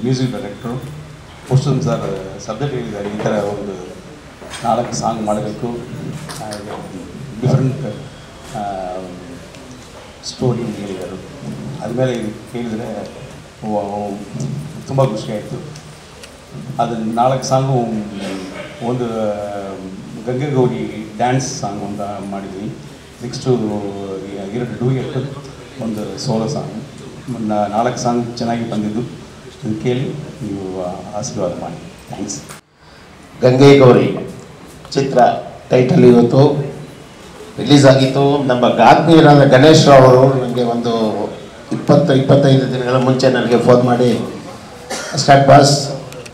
ಮ್ಯೂಸಿಕ್ ಡೈರೆಕ್ಟ್ರು ಪುರುಷೋತ್ತಮ್ ಸರ್ ಸಬ್ಜೆಕ್ಟ್ ಹೇಳಿದ್ದಾರೆ, ಈ ಥರ ಒಂದು 4 ಸಾಂಗ್ ಮಾಡಬೇಕು, ಡಿಫ್ರೆಂಟ್ ಸ್ಟೋರಿ ಹೇಳಿದರು. ಆದಮೇಲೆ ಕೇಳಿದರೆ ತುಂಬ ಖುಷಿಯಾಯಿತು. ಅದನ್ನು 4 ಸಾಂಗು ಒಂದು ಗಂಗೆ ಗೌರಿ ಡ್ಯಾನ್ಸ್ ಸಾಂಗ್ ಅಂತ ಮಾಡಿದ್ವಿ. ನೆಕ್ಸ್ಟು 2 ಡೂಯೆಟ್, ಒಂದು ಸೋಲೋ ಸಾಂಗ್. 4 ಸಾಂಗ್ ಚೆನ್ನಾಗಿ ಬಂದಿದ್ದು. ಇದನ್ನು ಕೇಳಿ ನೀವು ಆಶೀರ್ವಾದ ಮಾಡಿ. ಥ್ಯಾಂಕ್ಸ್. ಗಂಗೆ ಗೌರಿ ಚಿತ್ರ ಟೈಟಲ್ ಇವತ್ತು ರಿಲೀಸ್ ಆಗಿತ್ತು. ನಮ್ಮ ಆತ್ಮೀಯರಾದ ಗಣೇಶ್ ರಾವ್ ಅವರು ನನಗೆ ಒಂದು 20-25 ದಿನಗಳ ಮುಂಚೆ ನನಗೆ ಫೋನ್ ಮಾಡಿ ಸ್ಟಾರ್ಟ್ ಬಾಸ್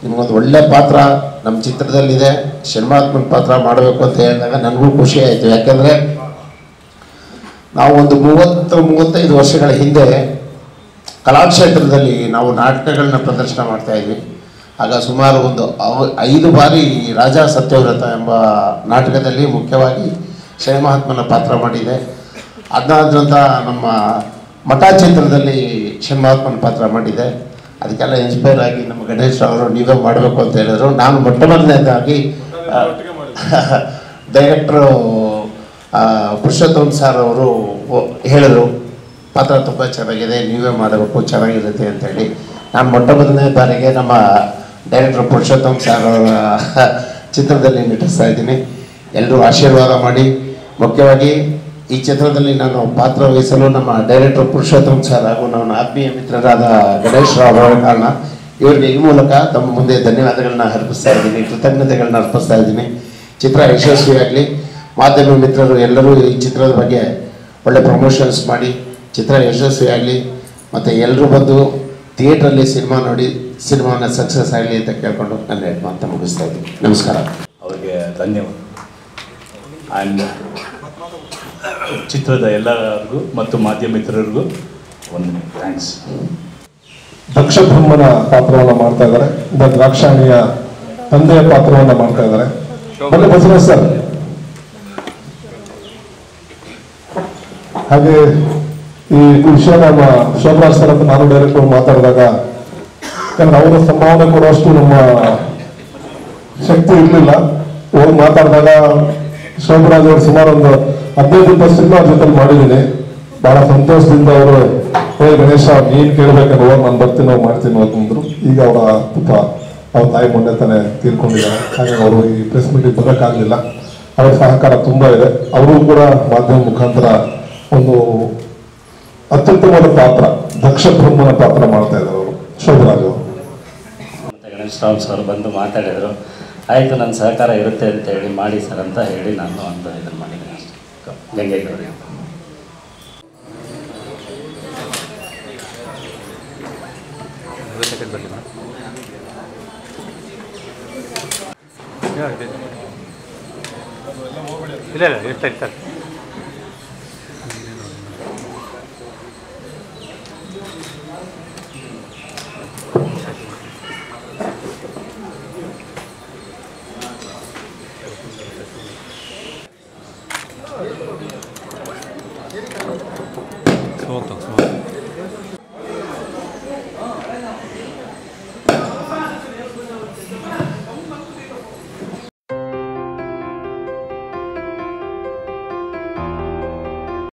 ನಿಮಗೊಂದು ಒಳ್ಳೆ ಪಾತ್ರ ನಮ್ಮ ಚಿತ್ರದಲ್ಲಿದೆ, ಶರ್ಮಾತ್ಮನ ಪಾತ್ರ ಮಾಡಬೇಕು ಅಂತ ಹೇಳಿದಾಗ ನನಗೂ ಖುಷಿ ಆಯಿತು. ಯಾಕೆಂದರೆ ನಾವು ಒಂದು 30-35 ವರ್ಷಗಳ ಹಿಂದೆ ಕಲಾಕ್ಷೇತ್ರದಲ್ಲಿ ನಾವು ನಾಟಕಗಳನ್ನ ಪ್ರದರ್ಶನ ಮಾಡ್ತಾಯಿದ್ವಿ. ಆಗ ಸುಮಾರು ಒಂದು 5 ಬಾರಿ ರಾಜಾ ಸತ್ಯವ್ರತ ಎಂಬ ನಾಟಕದಲ್ಲಿ ಮುಖ್ಯವಾಗಿ ಶನಿಮಹಾತ್ಮನ ಪಾತ್ರ ಮಾಡಿದೆ. ಅದಾದ ನಂತರ ನಮ್ಮ ಮಠ ಚಿತ್ರದಲ್ಲಿ ಶನಿಮಹಾತ್ಮನ ಪಾತ್ರ ಮಾಡಿದೆ. ಅದಕ್ಕೆಲ್ಲ ಇನ್ಸ್ಪೈರ್ ಆಗಿ ನಮ್ಮ ಗಣೇಶ್ ಅವರು ನೀವೇ ಮಾಡಬೇಕು ಅಂತ ಹೇಳಿದ್ರು. ನಾನು ಮೊಟ್ಟ ಮೊದಲನೇದಾಗಿ ಡೈರೆಕ್ಟ್ರು ಪುರುಷೋತ್ತಮ್ ಸರ್ ಅವರು ಹೇಳಿದ್ರು, ಪಾತ್ರ ತುಂಬ ಚೆನ್ನಾಗಿದೆ, ನೀವೇ ಮಾಡಬೇಕು, ಚೆನ್ನಾಗಿರುತ್ತೆ ಅಂತೇಳಿ. ನಾನು ಮೊಟ್ಟ ಮೊದಲನೇ ಬಾರಿಗೆ ನಮ್ಮ ಡೈರೆಕ್ಟ್ರ್ ಪುರುಷೋತ್ತಮ್ ಸರ್ ಅವರ ಚಿತ್ರದಲ್ಲಿ ನಟಿಸ್ತಾ ಇದ್ದೀನಿ. ಎಲ್ಲರೂ ಆಶೀರ್ವಾದ ಮಾಡಿ. ಮುಖ್ಯವಾಗಿ ಈ ಚಿತ್ರದಲ್ಲಿ ನಾನು ಪಾತ್ರ ವಹಿಸಲು ನಮ್ಮ ಡೈರೆಕ್ಟರ್ ಪುರುಷೋತ್ತಮ್ ಸರ್ ಹಾಗೂ ನನ್ನ ಆತ್ಮೀಯ ಮಿತ್ರರಾದ ಗಣೇಶ್ ರಾವ್ ಅವರ ಕಾರಣ. ಇವರಿಗೆ ಈ ಮೂಲಕ ತಮ್ಮ ಮುಂದೆ ಧನ್ಯವಾದಗಳನ್ನ ಅರ್ಪಿಸ್ತಾ ಇದ್ದೀನಿ, ಕೃತಜ್ಞತೆಗಳನ್ನ ಅರ್ಪಿಸ್ತಾ ಇದ್ದೀನಿ. ಚಿತ್ರ ಯಶಸ್ವಿಯಾಗಲಿ. ಮಾಧ್ಯಮ ಮಿತ್ರರು ಎಲ್ಲರೂ ಈ ಚಿತ್ರದ ಬಗ್ಗೆ ಒಳ್ಳೆ ಪ್ರಮೋಷನ್ಸ್ ಮಾಡಿ ಚಿತ್ರ ಯಶಸ್ವಿಯಾಗಲಿ. ಮತ್ತು ಎಲ್ಲರೂ ಬಂದು ಥಿಯೇಟ್ರಲ್ಲಿ ಸಿನಿಮಾ ನೋಡಿ ಸಿನಿಮಾನ ಸಕ್ಸಸ್ ಆಗಲಿ ಅಂತ ಕೇಳ್ಕೊಂಡು ನನ್ನ ಮಾತು ಮುಗಿಸ್ತಾ ಇದ್ದೀನಿ. ನಮಸ್ಕಾರ. ಅವರಿಗೆ ಧನ್ಯವಾದ. ಆ್ಯಂಡ್ ಚಿತ್ರದ ಎಲ್ಲರಿಗೂ ಮತ್ತು ಮಾಧ್ಯಮ ಮಿತ್ರರಿಗೂ ಒಂದು ಥ್ಯಾಂಕ್ಸ್. ದಕ್ಷ ಬ್ರಹ್ಮನ ಪಾತ್ರವನ್ನು ಮಾಡ್ತಾ ಇದ್ದಾರೆ, ದ್ರಾಕ್ಷಾಣಿಯ ತಂದೆಯ ಪಾತ್ರವನ್ನು ಮಾಡ್ತಾ ಇದ್ದಾರೆ. ಬನ್ನಿ ಬಸವರಾಜ್ ಸರ್. ಹಾಗೆ ಈ ವಿಷಯ ನಮ್ಮ ಶೋಭರಾಜ್ ಸರ್ ಅಂತ ನಾನು ಡೈರೆಕ್ಟ್ ಮಾತಾಡಿದಾಗ, ಯಾಕಂದ್ರೆ ಅವರ ಸಂಭಾವನೆ ಕೊಡುವಷ್ಟು ನಮ್ಮ ಶಕ್ತಿ ಇರಲಿಲ್ಲ. ಹೋಗಿ ಮಾತಾಡಿದಾಗ ಶೋಭರಾಜ್ ಅವರು ಸುಮಾರು ಒಂದು 15-20 ಸಿನಿಮಾ ಜೊತೆ ಮಾಡಿದ್ದೀನಿ. ಬಹಳ ಸಂತೋಷದಿಂದ ಅವರು ಗಣೇಶ ನೀನ್ ಕೇಳ್ಬೇಕಲ್ವ, ನಾನು ಬರ್ತೀನಿ ಮಾಡ್ತೀನಿ ಅಂತಂದ್ರು. ಈಗ ಅವರ ಪುತ್ರ ಅವ್ರ ತಾಯಿ ಮೊನ್ನೆ ತಾನೇ ತೀರ್ಕೊಂಡಿದ್ದಾರೆ. ಹಾಗಾಗಿ ಅವರು ಈ ಪ್ರೆಸ್ ಮೀಟಿಂಗ್ ಬರೋಕ್ಕಾಗಲಿಲ್ಲ. ಅವರ ಸಹಕಾರ ತುಂಬಾ ಇದೆ. ಅವರು ಕೂಡ ಮಾಧ್ಯಮ ಮುಖಾಂತರ ಒಂದು ಅತ್ಯುತ್ತಮವಾದ ಪಾತ್ರ, ದಕ್ಷ ಬ್ರಹ್ಮನ ಪಾತ್ರ ಮಾಡ್ತಾ ಇದ್ದಾರೆ ಅವರು, ಶೋಭರಾಜ್ ಅವರು. ಗಣೇಶ್ ರಾವ್ ಸರ್ ಬಂದು ಮಾತಾಡಿದರು. ಆಯಿತು, ನನ್ನ ಸಹಕಾರ ಇರುತ್ತೆ ಅಂತ ಹೇಳಿ ಮಾಡಿ ಸರ್ ಅಂತ ಹೇಳಿ ನಾನು ಒಂದು ಇದನ್ನು ಮಾಡಿದ್ದೀನಿ ಅಷ್ಟೇ. ಗಂಗೇಗೌರಿ ಇಲ್ಲ ಇಲ್ಲ ಇರ್ತಾರೆ ಸರ್. Small talk.